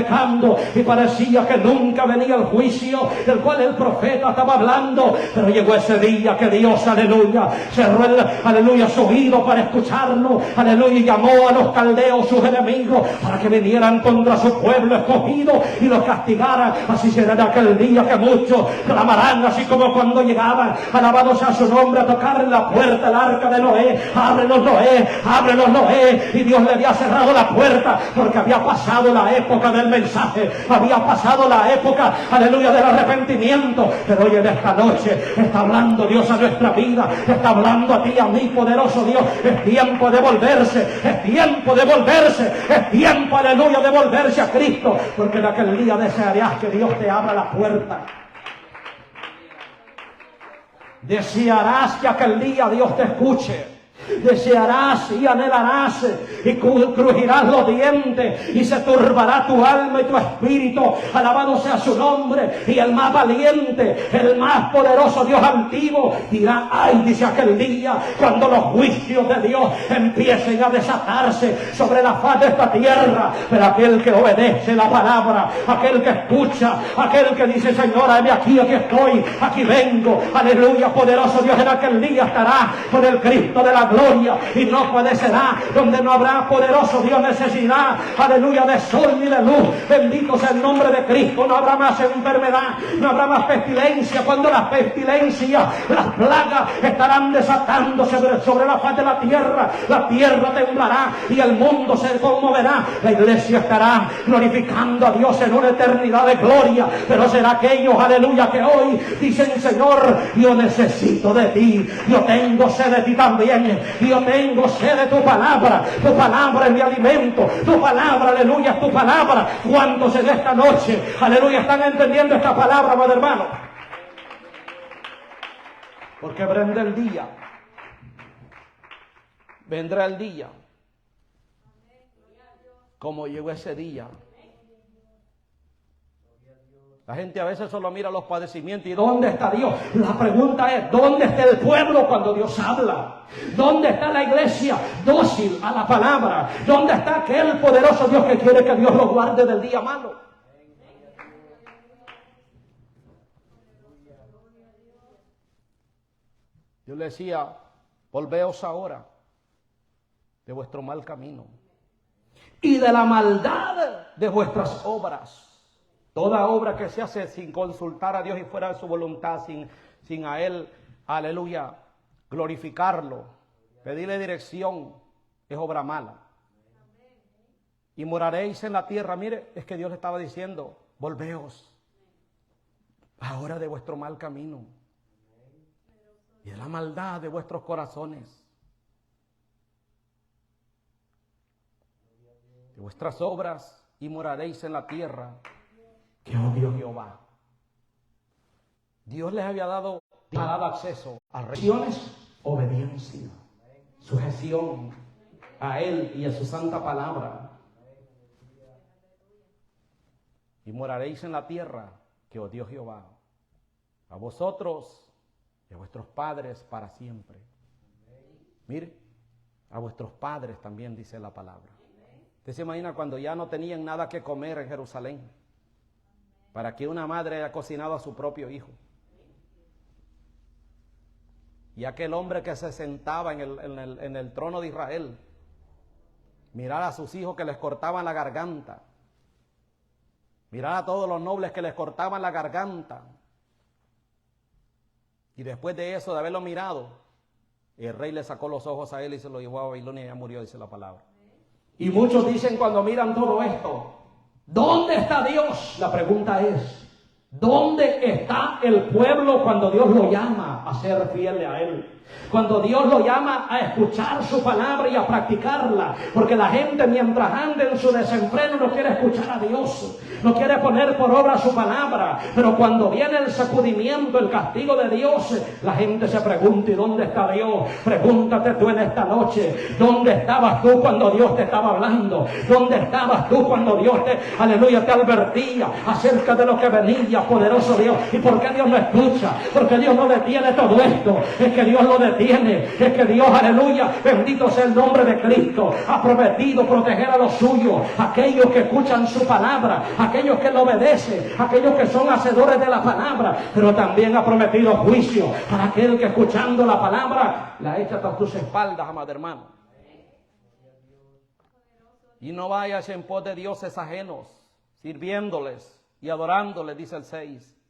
y parecía que nunca venía el juicio del cual el profeta estaba hablando. Pero llegó ese día que Dios, aleluya, cerró aleluya, su oído para escucharlo, aleluya, y llamó a los caldeos, sus enemigos, para que vinieran contra su pueblo escogido y los castigaran. Así será en aquel día que muchos clamarán, así como cuando llegaban, alabado sea su nombre, a tocar en la puerta el arca de Noé: ábrenos Noé, ábrenos Noé. Y Dios le había cerrado la puerta, porque había pasado la época del mensaje, había pasado la época, aleluya, del arrepentimiento. Pero hoy en esta noche está hablando Dios a nuestra vida, vida, está hablando a ti y a mí, poderoso Dios. Es tiempo de volverse, es tiempo de volverse, es tiempo, aleluya, de volverse a Cristo, porque en aquel día desearás que Dios te abra la puerta. Desearás que aquel día Dios te escuche. Desearás y anhelarás y crujirás los dientes y se turbará tu alma y tu espíritu. Alabado sea su nombre. Y el más valiente, el más poderoso Dios antiguo dirá: ay, dice aquel día, cuando los juicios de Dios empiecen a desatarse sobre la faz de esta tierra. Pero aquel que obedece la palabra, aquel que escucha, aquel que dice: Señor, heme aquí, aquí estoy, aquí vengo, aleluya, poderoso Dios, en aquel día estará con el Cristo de la gloria y no padecerá, donde no habrá, poderoso Dios, necesidad, aleluya, de sol ni de luz. Bendito sea el nombre de Cristo. No habrá más enfermedad, no habrá más pestilencia. Cuando las pestilencias, las plagas estarán desatándose sobre la faz de la tierra temblará y el mundo se conmoverá. La iglesia estará glorificando a Dios en una eternidad de gloria. Pero será aquellos, aleluya, que hoy dicen: Señor, yo necesito de ti, yo tengo sed de ti también. Yo tengo sed de tu palabra es mi alimento, tu palabra, aleluya, es tu palabra. ¿Cuántos en esta noche, aleluya, están entendiendo esta palabra, amado hermano? Porque vendrá el día, como llegó ese día. La gente a veces solo mira los padecimientos. ¿Y dónde está Dios? La pregunta es: ¿dónde está el pueblo cuando Dios habla? ¿Dónde está la iglesia dócil a la palabra? ¿Dónde está aquel poderoso Dios que quiere que Dios lo guarde del día malo? Yo le decía: volveos ahora de vuestro mal camino y de la maldad de vuestras obras. Toda obra que se hace sin consultar a Dios y fuera de su voluntad, sin a Él, aleluya, glorificarlo, pedirle dirección, es obra mala. Y moraréis en la tierra. Mire, es que Dios le estaba diciendo: volveos ahora de vuestro mal camino y de la maldad de vuestros corazones, de vuestras obras, y moraréis en la tierra que odió Jehová. Dios les había dado acceso a regiones, obediencia, sujeción a Él y a su santa palabra. Y moraréis en la tierra que odió Jehová, a vosotros y a vuestros padres para siempre. Mire, a vuestros padres también dice la palabra. Usted se imagina cuando ya no tenían nada que comer en Jerusalén, para que una madre haya cocinado a su propio hijo. Y aquel hombre que se sentaba en el trono de Israel, mirar a sus hijos que les cortaban la garganta, mirar a todos los nobles que les cortaban la garganta, y después de eso, de haberlo mirado, el rey le sacó los ojos a él y se lo llevó a Babilonia y ya murió, dice la palabra. Y muchos dicen cuando miran todo esto: ¿dónde está Dios? La pregunta es: ¿dónde está el pueblo cuando Dios lo llama a ser fiel a Él? Cuando Dios lo llama a escuchar su palabra y a practicarla. Porque la gente, mientras anda en su desenfreno, no quiere escuchar a Dios, no quiere poner por obra su palabra. Pero cuando viene el sacudimiento, el castigo de Dios, la gente se pregunta: ¿y dónde está Dios? Pregúntate tú en esta noche: ¿dónde estabas tú cuando Dios te estaba hablando? ¿Dónde estabas tú cuando Dios te advertía acerca de lo que venía, poderoso Dios? ¿Y por qué Dios no escucha? Porque Dios no detiene todo esto. Es que Dios lo detiene. Es que Dios, aleluya, bendito sea el nombre de Cristo, ha prometido proteger a los suyos, aquellos que escuchan su palabra, aquellos que lo obedecen, aquellos que son hacedores de la palabra. Pero también ha prometido juicio para aquel que, escuchando la palabra, la echa tras tus espaldas, amado hermano. Y no vayas en pos de dioses ajenos, sirviéndoles y adorándoles, dice el 6.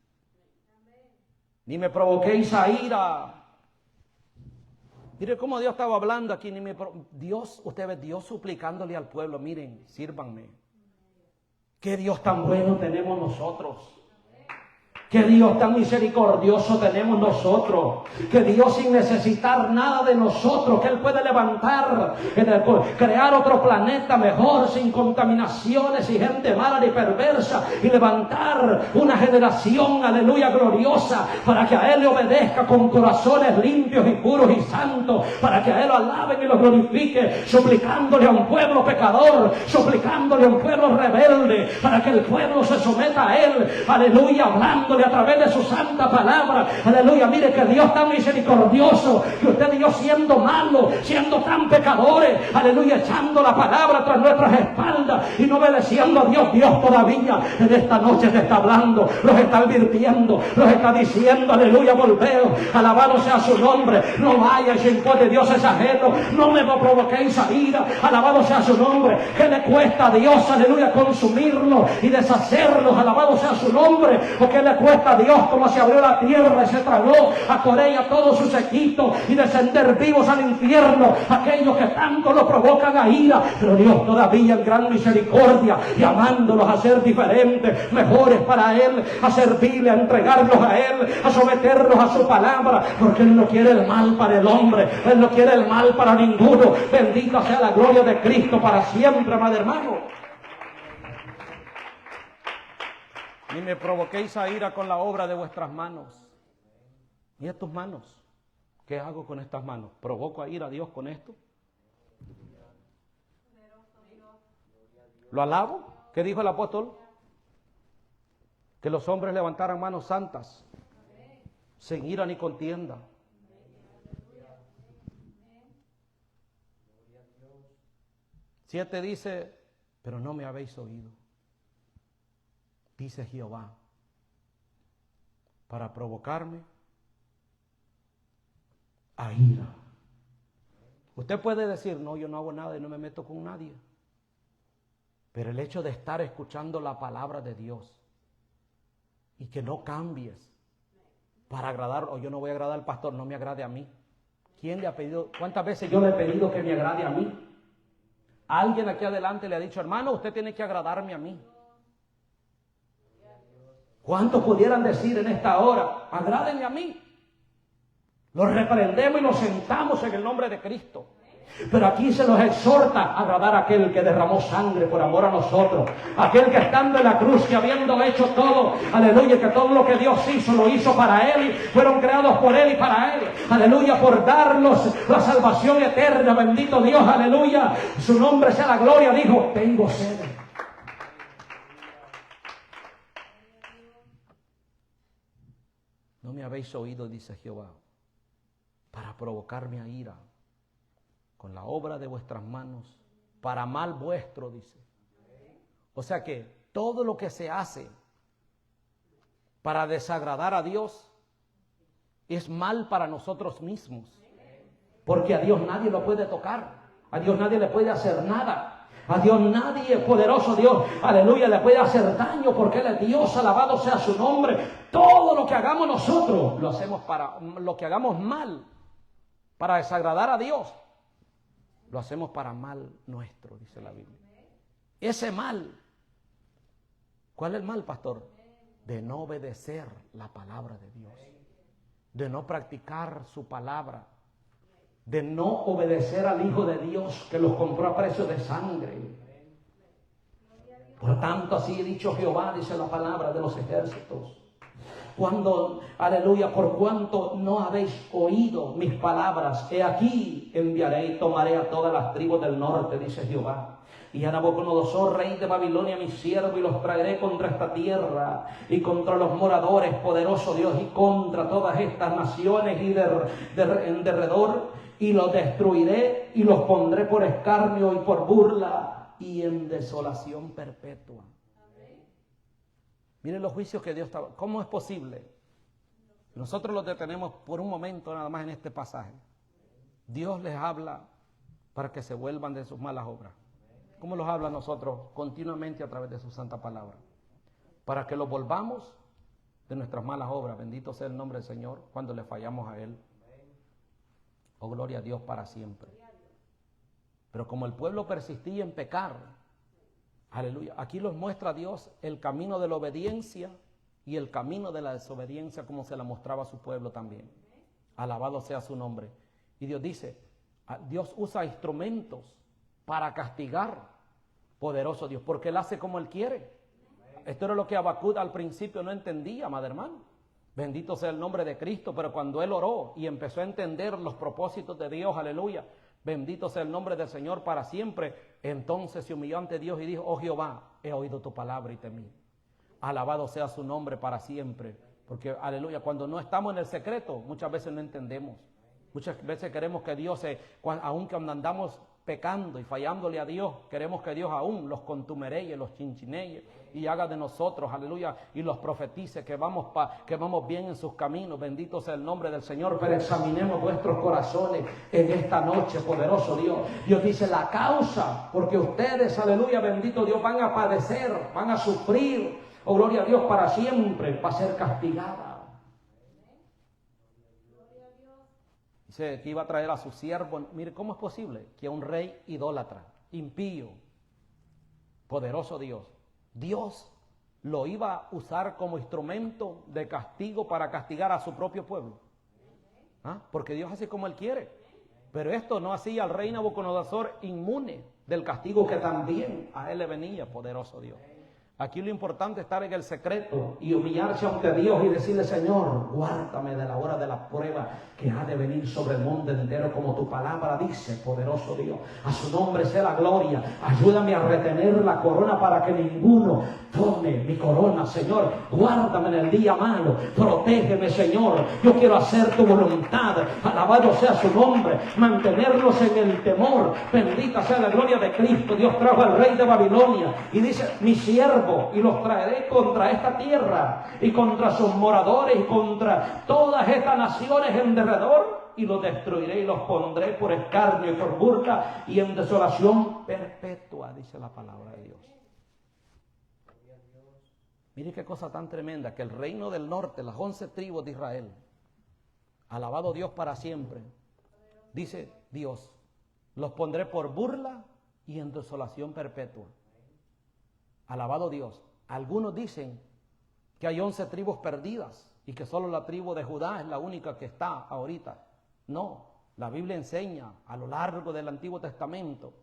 Ni me provoquéis a ira. Mire cómo Dios estaba hablando aquí. Usted ve Dios suplicándole al pueblo: miren, sírvanme. Qué Dios tan bueno tenemos nosotros. Qué Dios tan misericordioso tenemos nosotros. Que Dios, sin necesitar nada de nosotros, que Él puede levantar, crear otro planeta mejor, sin contaminaciones y gente mala ni perversa, y levantar una generación, aleluya, gloriosa, para que a Él le obedezca con corazones limpios y puros y santos, para que a Él lo alaben y lo glorifique, suplicándole a un pueblo pecador, suplicándole a un pueblo rebelde, para que el pueblo se someta a Él, aleluya, hablándole a través de su santa palabra. Aleluya, mire que Dios tan misericordioso, que usted y yo, siendo malos, siendo tan pecadores, aleluya, echando la palabra tras nuestras espaldas y no obedeciendo a Dios, Dios todavía en esta noche te está hablando, los está advirtiendo, los está diciendo, aleluya, volveos, alabado sea su nombre, no vayáis en pos de dioses ajenos, no me provoquéis a ira, alabado sea su nombre. ¿Qué le cuesta a Dios, aleluya, consumirlos y deshacerlos, alabado sea su nombre? ¿O qué le cuesta a Dios, como se abrió la tierra y se tragó a Coré y a todos sus equipos, y descender vivos al infierno aquellos que tanto lo provocan a ira? Pero Dios todavía en gran misericordia, llamándolos a ser diferentes, mejores para Él, a servirle, a entregarlos a Él, a someterlos a su palabra, porque Él no quiere el mal para el hombre, Él no quiere el mal para ninguno. Bendita sea la gloria de Cristo para siempre, amado hermano. Ni me provoquéis a ira con la obra de vuestras manos. Mira tus manos. ¿Qué hago con estas manos? ¿Provoco a ira a Dios con esto? ¿Lo alabo? ¿Qué dijo el apóstol? Que los hombres levantaran manos santas, sin ira ni contienda. Siete dice, pero no me habéis oído, dice Jehová, para provocarme a ira. Usted puede decir, no, yo no hago nada y no me meto con nadie. Pero el hecho de estar escuchando la palabra de Dios y que no cambies para agradar, o yo no voy a agradar al pastor, no me agrade a mí. ¿Quién le ha pedido? ¿Cuántas veces yo le he pedido que me agrade a mí? Alguien aquí adelante le ha dicho, hermano, usted tiene que agradarme a mí. ¿Cuántos pudieran decir en esta hora, agrádenme a mí? Los reprendemos y nos sentamos en el nombre de Cristo. Pero aquí se nos exhorta a agradar a aquel que derramó sangre por amor a nosotros, aquel que estando en la cruz, que habiendo hecho todo, aleluya, que todo lo que Dios hizo, lo hizo para Él, fueron creados por Él y para Él, aleluya, por darnos la salvación eterna. Bendito Dios, aleluya, su nombre sea la gloria. Dijo, tengo sed. No me habéis oído, dice Jehová, para provocarme a ira con la obra de vuestras manos, para mal vuestro, dice. O sea que todo lo que se hace para desagradar a Dios es mal para nosotros mismos. Porque a Dios nadie lo puede tocar, a Dios nadie le puede hacer nada, a Dios nadie, poderoso Dios, aleluya, le puede hacer daño, porque Él es Dios, alabado sea su nombre. Todo lo que hagamos nosotros, lo hacemos para, lo que hagamos mal, para desagradar a Dios, lo hacemos para mal nuestro, dice la Biblia. Ese mal, ¿cuál es el mal, pastor? De no obedecer la palabra de Dios, de no practicar su palabra, de no obedecer al Hijo de Dios que los compró a precio de sangre. Por tanto, así he dicho Jehová, dice la palabra de los ejércitos. Cuando, aleluya, por cuanto no habéis oído mis palabras, he aquí enviaré y tomaré a todas las tribus del norte, dice Jehová. Y a Nabucodonosor, rey de Babilonia, mi siervo, y los traeré contra esta tierra y contra los moradores, poderoso Dios, y contra todas estas naciones y en derredor, y los destruiré y los pondré por escarnio y por burla y en desolación perpetua. Miren los juicios que Dios está... ¿Cómo es posible? Nosotros los detenemos por un momento nada más en este pasaje. Dios les habla para que se vuelvan de sus malas obras. ¿Cómo los habla a nosotros? Continuamente a través de su santa palabra. Para que los volvamos de nuestras malas obras. Bendito sea el nombre del Señor cuando le fallamos a Él. Oh, gloria a Dios para siempre. Pero como el pueblo persistía en pecar, aleluya, aquí nos muestra Dios el camino de la obediencia y el camino de la desobediencia como se la mostraba a su pueblo también. Alabado sea su nombre. Y Dios dice, Dios usa instrumentos para castigar. Poderoso Dios, porque Él hace como Él quiere. Esto era lo que Habacuc al principio no entendía, amado hermano. Bendito sea el nombre de Cristo, pero cuando él oró y empezó a entender los propósitos de Dios, aleluya, bendito sea el nombre del Señor para siempre, entonces se humilló ante Dios y dijo, oh Jehová, he oído tu palabra y temí. Alabado sea su nombre para siempre, porque aleluya, cuando no estamos en el secreto, muchas veces no entendemos. Muchas veces queremos que Dios, aun cuando andamos pecando y fallándole a Dios, queremos que Dios aún los contumereye, los chinchineye y haga de nosotros, aleluya, y los profetice que vamos bien en sus caminos. Bendito sea el nombre del Señor. Pero examinemos vuestros corazones en esta noche, poderoso Dios. Dios dice la causa, porque ustedes, aleluya, bendito Dios, van a padecer, van a sufrir, oh gloria a Dios, para siempre, va a ser castigada. Dice que iba a traer a su siervo. Mire, ¿cómo es posible que un rey idólatra, impío, poderoso Dios lo iba a usar como instrumento de castigo para castigar a su propio pueblo? Porque Dios hace como Él quiere. Pero esto no hacía al rey Nabucodonosor inmune del castigo que también a él le venía, poderoso Dios. Aquí lo importante es estar en el secreto y humillarse ante Dios y decirle, Señor, guárdame de la hora de la prueba que ha de venir sobre el mundo entero, como tu palabra dice, poderoso Dios. A su nombre sea la gloria. Ayúdame a retener la corona para que ninguno tome mi corona, Señor. Guárdame en el día malo. Protégeme, Señor. Yo quiero hacer tu voluntad. Alabado sea su nombre. Mantenerlos en el temor. Bendita sea la gloria de Cristo. Dios trajo al rey de Babilonia y dice, mi siervo, y los traeré contra esta tierra y contra sus moradores y contra todas estas naciones en derredor, y los destruiré y los pondré por escarnio y por burla y en desolación perpetua, dice la palabra de Dios. Mire qué cosa tan tremenda, que el reino del norte, las 11 tribus de Israel, alabado Dios para siempre, dice Dios, los pondré por burla y en desolación perpetua. Alabado Dios. Algunos dicen que hay 11 tribus perdidas y que solo la tribu de Judá es la única que está ahorita. No, la Biblia enseña a lo largo del Antiguo Testamento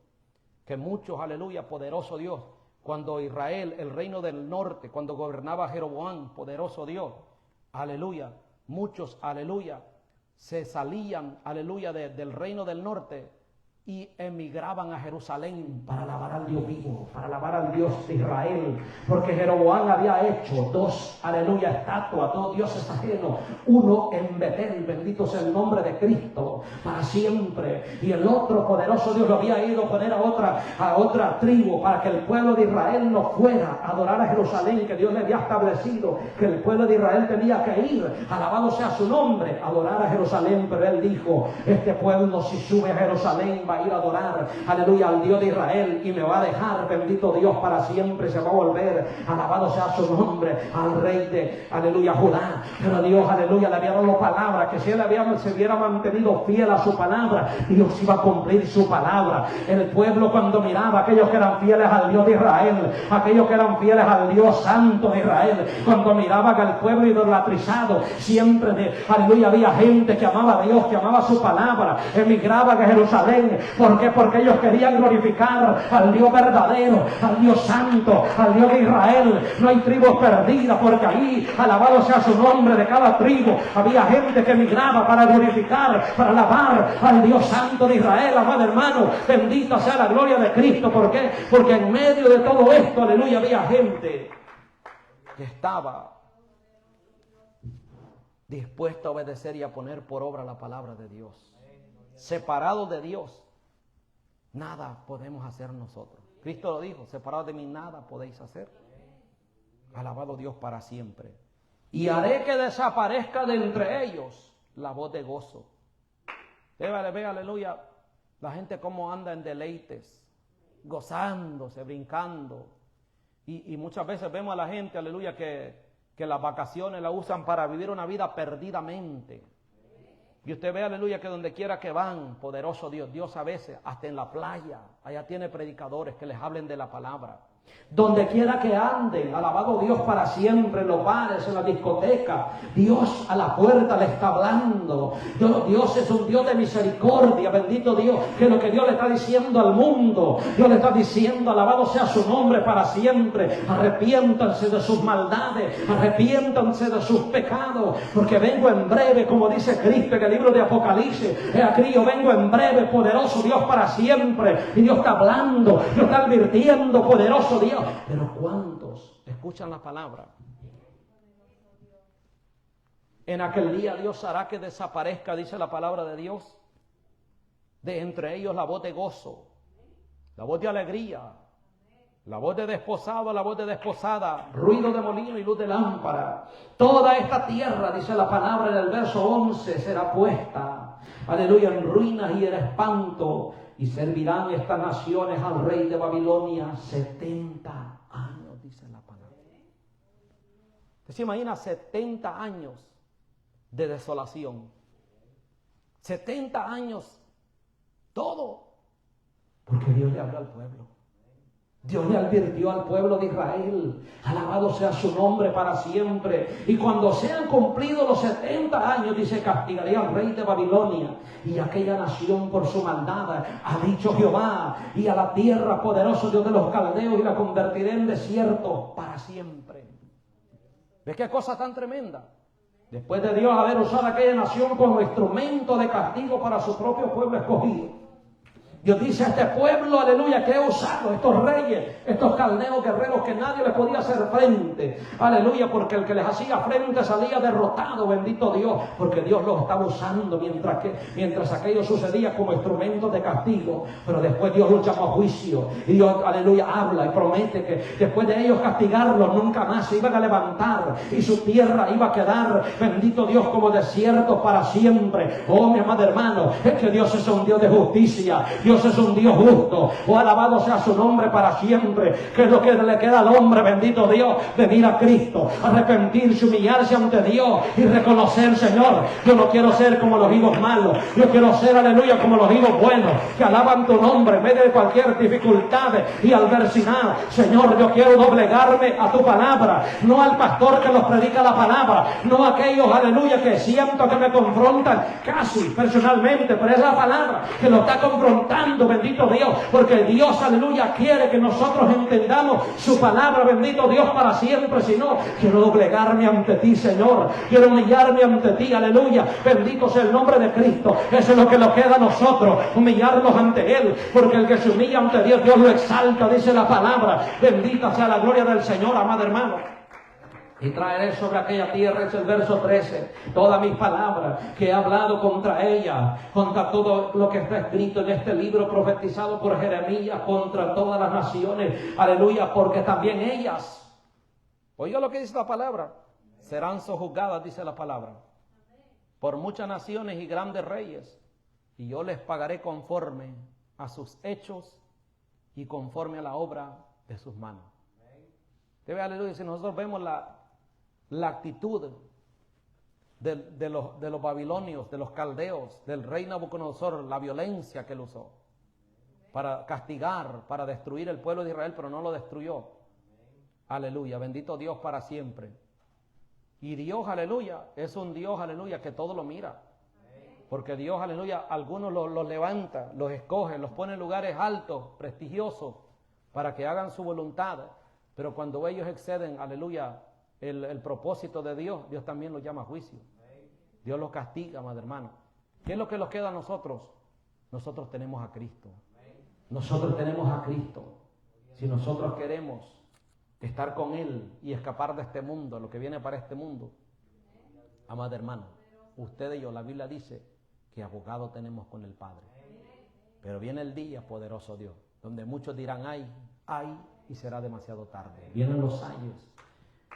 que muchos, aleluya, poderoso Dios, cuando Israel, el reino del norte, cuando gobernaba Jeroboam, poderoso Dios, aleluya, muchos, aleluya, se salían, aleluya, del reino del norte y emigraban a Jerusalén para alabar al Dios vivo, para alabar al Dios de Israel, porque Jeroboam había hecho 2, aleluya, estatuas, 2 dioses ajenos, uno en Betel, bendito sea el nombre de Cristo, para siempre, y el otro poderoso Dios lo había ido a poner a otra tribu, para que el pueblo de Israel no fuera a adorar a Jerusalén, que Dios le había establecido, que el pueblo de Israel tenía que ir, alabado sea su nombre, a adorar a Jerusalén, pero él dijo, este pueblo si sube a Jerusalén va a ir a adorar, aleluya, al Dios de Israel y me va a dejar, bendito Dios, para siempre, se va a volver, alabado sea su nombre, al rey de, aleluya, Judá. Pero Dios, aleluya, le había dado palabra, que si él se hubiera mantenido fiel a su palabra, Dios iba a cumplir su palabra. El pueblo, cuando miraba a aquellos que eran fieles al Dios de Israel, aquellos que eran fieles al Dios santo de Israel, cuando miraba que el pueblo idolatrizado, siempre, aleluya, había gente que amaba a Dios, que amaba su palabra, emigraba a Jerusalén. ¿Por qué? Porque ellos querían glorificar al Dios verdadero, al Dios santo, al Dios de Israel. No hay tribus perdidas, porque ahí, alabado sea su nombre, de cada tribu había gente que emigraba para glorificar, para alabar al Dios santo de Israel. Amado hermano, bendita sea la gloria de Cristo. ¿Por qué? Porque en medio de todo esto, aleluya, había gente que estaba dispuesta a obedecer y a poner por obra la palabra de Dios. Separados de Dios, nada podemos hacer nosotros. Cristo lo dijo, separados de mí nada podéis hacer. Alabado Dios para siempre. Y haré que desaparezca de entre ellos la voz de gozo. Ve, aleluya, la gente cómo anda en deleites, gozándose, brincando. Y muchas veces vemos a la gente, aleluya, que las vacaciones la usan para vivir una vida perdidamente. Y usted ve, aleluya, que donde quiera que van, poderoso Dios, Dios a veces, hasta en la playa, allá tiene predicadores que les hablen de la palabra. Donde quiera que anden, alabado Dios para siempre, en los bares, en la discoteca, Dios a la puerta le está hablando. Dios es un Dios de misericordia, bendito Dios, que lo que Dios le está diciendo al mundo, Dios le está diciendo, alabado sea su nombre para siempre, arrepiéntanse de sus maldades, arrepiéntanse de sus pecados, porque vengo en breve, como dice Cristo en el libro de Apocalipsis, he aquí yo vengo en breve, poderoso Dios para siempre, y Dios está hablando, Dios está advirtiendo, poderoso Dios. Pero ¿cuántos escuchan la palabra? En aquel día Dios hará que desaparezca, dice la palabra de Dios, de entre ellos la voz de gozo, la voz de alegría, la voz de desposado, la voz de desposada, ruido de molino y luz de lámpara. Toda esta tierra, dice la palabra en el verso 11, será puesta, aleluya, en ruinas y en espanto. Y servirán estas naciones al rey de Babilonia 70 años, dice la palabra. ¿Usted se imagina 70 años de desolación? 70 años, todo. Porque Dios le habló al pueblo. Dios le advirtió al pueblo de Israel, alabado sea su nombre para siempre. Y cuando sean cumplidos los 70 años, dice, castigaré al rey de Babilonia y aquella nación por su maldad, ha dicho Jehová, y a la tierra poderoso Dios de los caldeos, y la convertiré en desierto para siempre. ¿Ves qué cosa tan tremenda? Después de Dios haber usado aquella nación como instrumento de castigo para su propio pueblo escogido, Dios dice a este pueblo, aleluya, que he usado, estos reyes, estos caldeos guerreros que nadie les podía hacer frente, aleluya, porque el que les hacía frente salía derrotado, bendito Dios, porque Dios los estaba usando mientras aquello sucedía como instrumento de castigo. Pero después Dios los llama a juicio, y Dios, aleluya, habla y promete que después de ellos castigarlos nunca más se iban a levantar, y su tierra iba a quedar, bendito Dios, como desierto para siempre. Oh, mi amado hermano, es que Dios es un Dios de justicia, Dios es un Dios justo. Oh, alabado sea su nombre para siempre. Que es lo que le queda al hombre, bendito Dios, venir a Cristo, arrepentirse, humillarse ante Dios y reconocer, Señor, yo no quiero ser como los hijos malos, yo quiero ser, aleluya, como los hijos buenos, que alaban tu nombre en medio de cualquier dificultad y adversidad. Señor, yo quiero doblegarme a tu palabra, no al pastor que nos predica la palabra, no a aquellos, aleluya, que siento que me confrontan casi personalmente, pero es la palabra que lo está confrontando, bendito Dios, porque Dios, aleluya, quiere que nosotros entendamos su palabra, bendito Dios, para siempre. Si no, quiero doblegarme ante ti, Señor, quiero humillarme ante ti, aleluya, bendito sea el nombre de Cristo. Eso es lo que nos queda a nosotros, humillarnos ante Él, porque el que se humilla ante Dios, Dios lo exalta, dice la palabra. Bendita sea la gloria del Señor, amado hermano. Y traeré sobre aquella tierra, es el verso 13, todas mis palabras que he hablado contra ella, contra todo lo que está escrito en este libro profetizado por Jeremías, contra todas las naciones, aleluya, porque también ellas, oiga lo que dice la palabra, serán sojuzgadas, dice la palabra, por muchas naciones y grandes reyes, y yo les pagaré conforme a sus hechos y conforme a la obra de sus manos. Debe, aleluya, si nosotros vemos la actitud de los babilonios, de los caldeos, del rey Nabucodonosor, la violencia que él usó para castigar, para destruir el pueblo de Israel, pero no lo destruyó. Aleluya, bendito Dios para siempre. Y Dios, aleluya, es un Dios, aleluya, que todo lo mira. Porque Dios, aleluya, algunos los levanta, los escoge, los pone en lugares altos, prestigiosos, para que hagan su voluntad. Pero cuando ellos exceden, aleluya, el propósito de Dios, Dios también los llama a juicio. Dios los castiga, madre hermano. ¿Qué es lo que nos queda a nosotros? Nosotros tenemos a Cristo. Nosotros tenemos a Cristo. Si nosotros queremos estar con Él y escapar de este mundo, lo que viene para este mundo, amada hermana, usted y yo, la Biblia dice que abogado tenemos con el Padre. Pero viene el día, poderoso Dios, donde muchos dirán, ay, y será demasiado tarde. Vienen los años.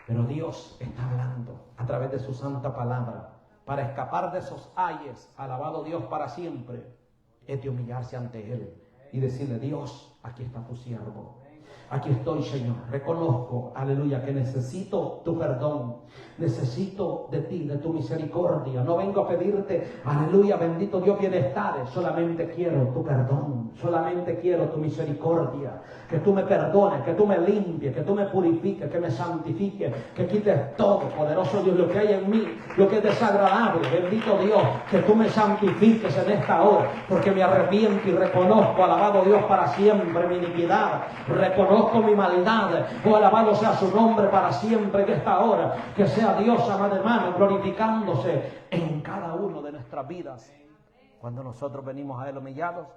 Pero Dios está hablando a través de su santa palabra. Para escapar de esos ayes, alabado Dios para siempre, es de humillarse ante Él y decirle, Dios, aquí está tu siervo. Aquí estoy, Señor. Reconozco, aleluya, que necesito tu perdón. Necesito de ti, de tu misericordia. No vengo a pedirte, aleluya, bendito Dios, bienestares. Solamente quiero tu perdón. Solamente quiero tu misericordia. Que tú me perdones, que tú me limpies, que tú me purifiques, que me santifiques, que quites todo, poderoso Dios, lo que hay en mí, lo que es desagradable. Bendito Dios, que tú me santifiques en esta hora, porque me arrepiento y reconozco, alabado Dios, para siempre mi iniquidad. Reconozco mi maldad. Oh, alabado sea su nombre para siempre en esta hora. Que sea Dios, amado hermano, glorificándose en cada uno de nuestras vidas. Cuando nosotros venimos a Él humillados,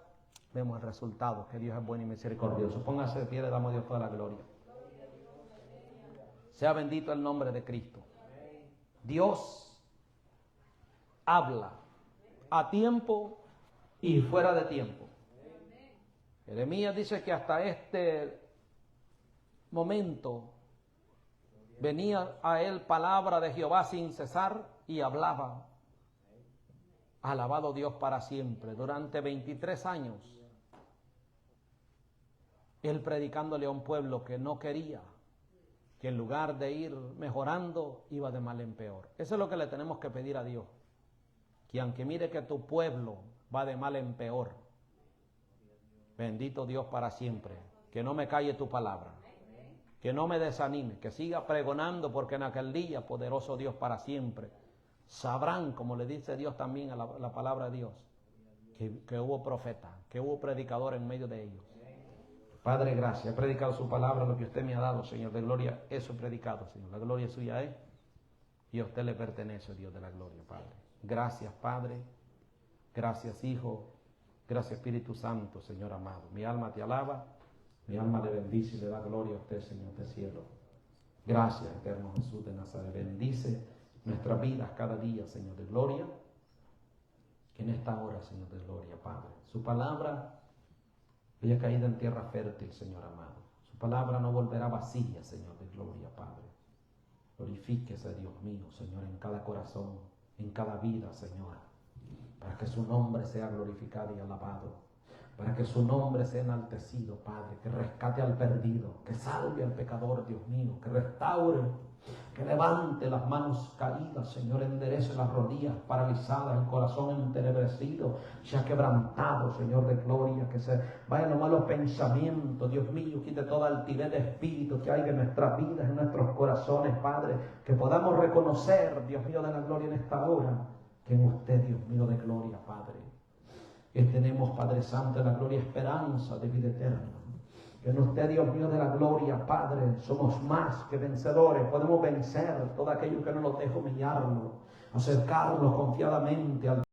vemos el resultado, que Dios es bueno y misericordioso. Póngase de pie, le damos a Dios toda la gloria. Sea bendito el nombre de Cristo. Dios habla a tiempo y fuera de tiempo. Jeremías dice que hasta este momento venía a él palabra de Jehová sin cesar y hablaba. Alabado Dios para siempre. Durante 23 años, él predicándole a un pueblo que no quería, que en lugar de ir mejorando, iba de mal en peor. Eso es lo que le tenemos que pedir a Dios. Que aunque mire que tu pueblo va de mal en peor, bendito Dios para siempre, que no me calle tu palabra, que no me desanime, que siga pregonando, porque en aquel día, poderoso Dios para siempre, sabrán, como le dice Dios también a la palabra de Dios, que hubo profeta, que hubo predicador en medio de ellos. Padre, gracias. He predicado su palabra, lo que usted me ha dado, Señor de gloria. Eso he predicado, Señor. La gloria suya es y a usted le pertenece, Dios de la gloria, Padre. Gracias, Padre. Gracias, Hijo. Gracias, Espíritu Santo, Señor amado. Mi alma te alaba, mi alma le bendice y le da gloria a usted, Señor del cielo. Gracias, eterno Jesús de Nazaret. Bendice nuestras vidas cada día, Señor de gloria. Que en esta hora, Señor de gloria, Padre, su palabra haya caído en tierra fértil, Señor amado. Su palabra no volverá vacía, Señor de gloria, Padre. Glorifíquese, Dios mío, Señor, en cada corazón, en cada vida, Señor, para que su nombre sea glorificado y alabado, para que su nombre sea enaltecido, Padre, que rescate al perdido, que salve al pecador, Dios mío, que restaure, que levante las manos caídas, Señor, enderece las rodillas paralizadas, el corazón entenebrecido, sea quebrantado, Señor de gloria, que se vayan los malos pensamientos, Dios mío, quite toda altivez de espíritu que hay en nuestras vidas, en nuestros corazones, Padre, que podamos reconocer, Dios mío de la gloria, en esta hora, que en usted, Dios mío de gloria, Padre, que tenemos, Padre Santo, de la gloria, esperanza de vida eterna. Que en usted, Dios mío de la gloria, Padre, somos más que vencedores. Podemos vencer todo aquello que no nos deja humillarnos, acercarnos confiadamente al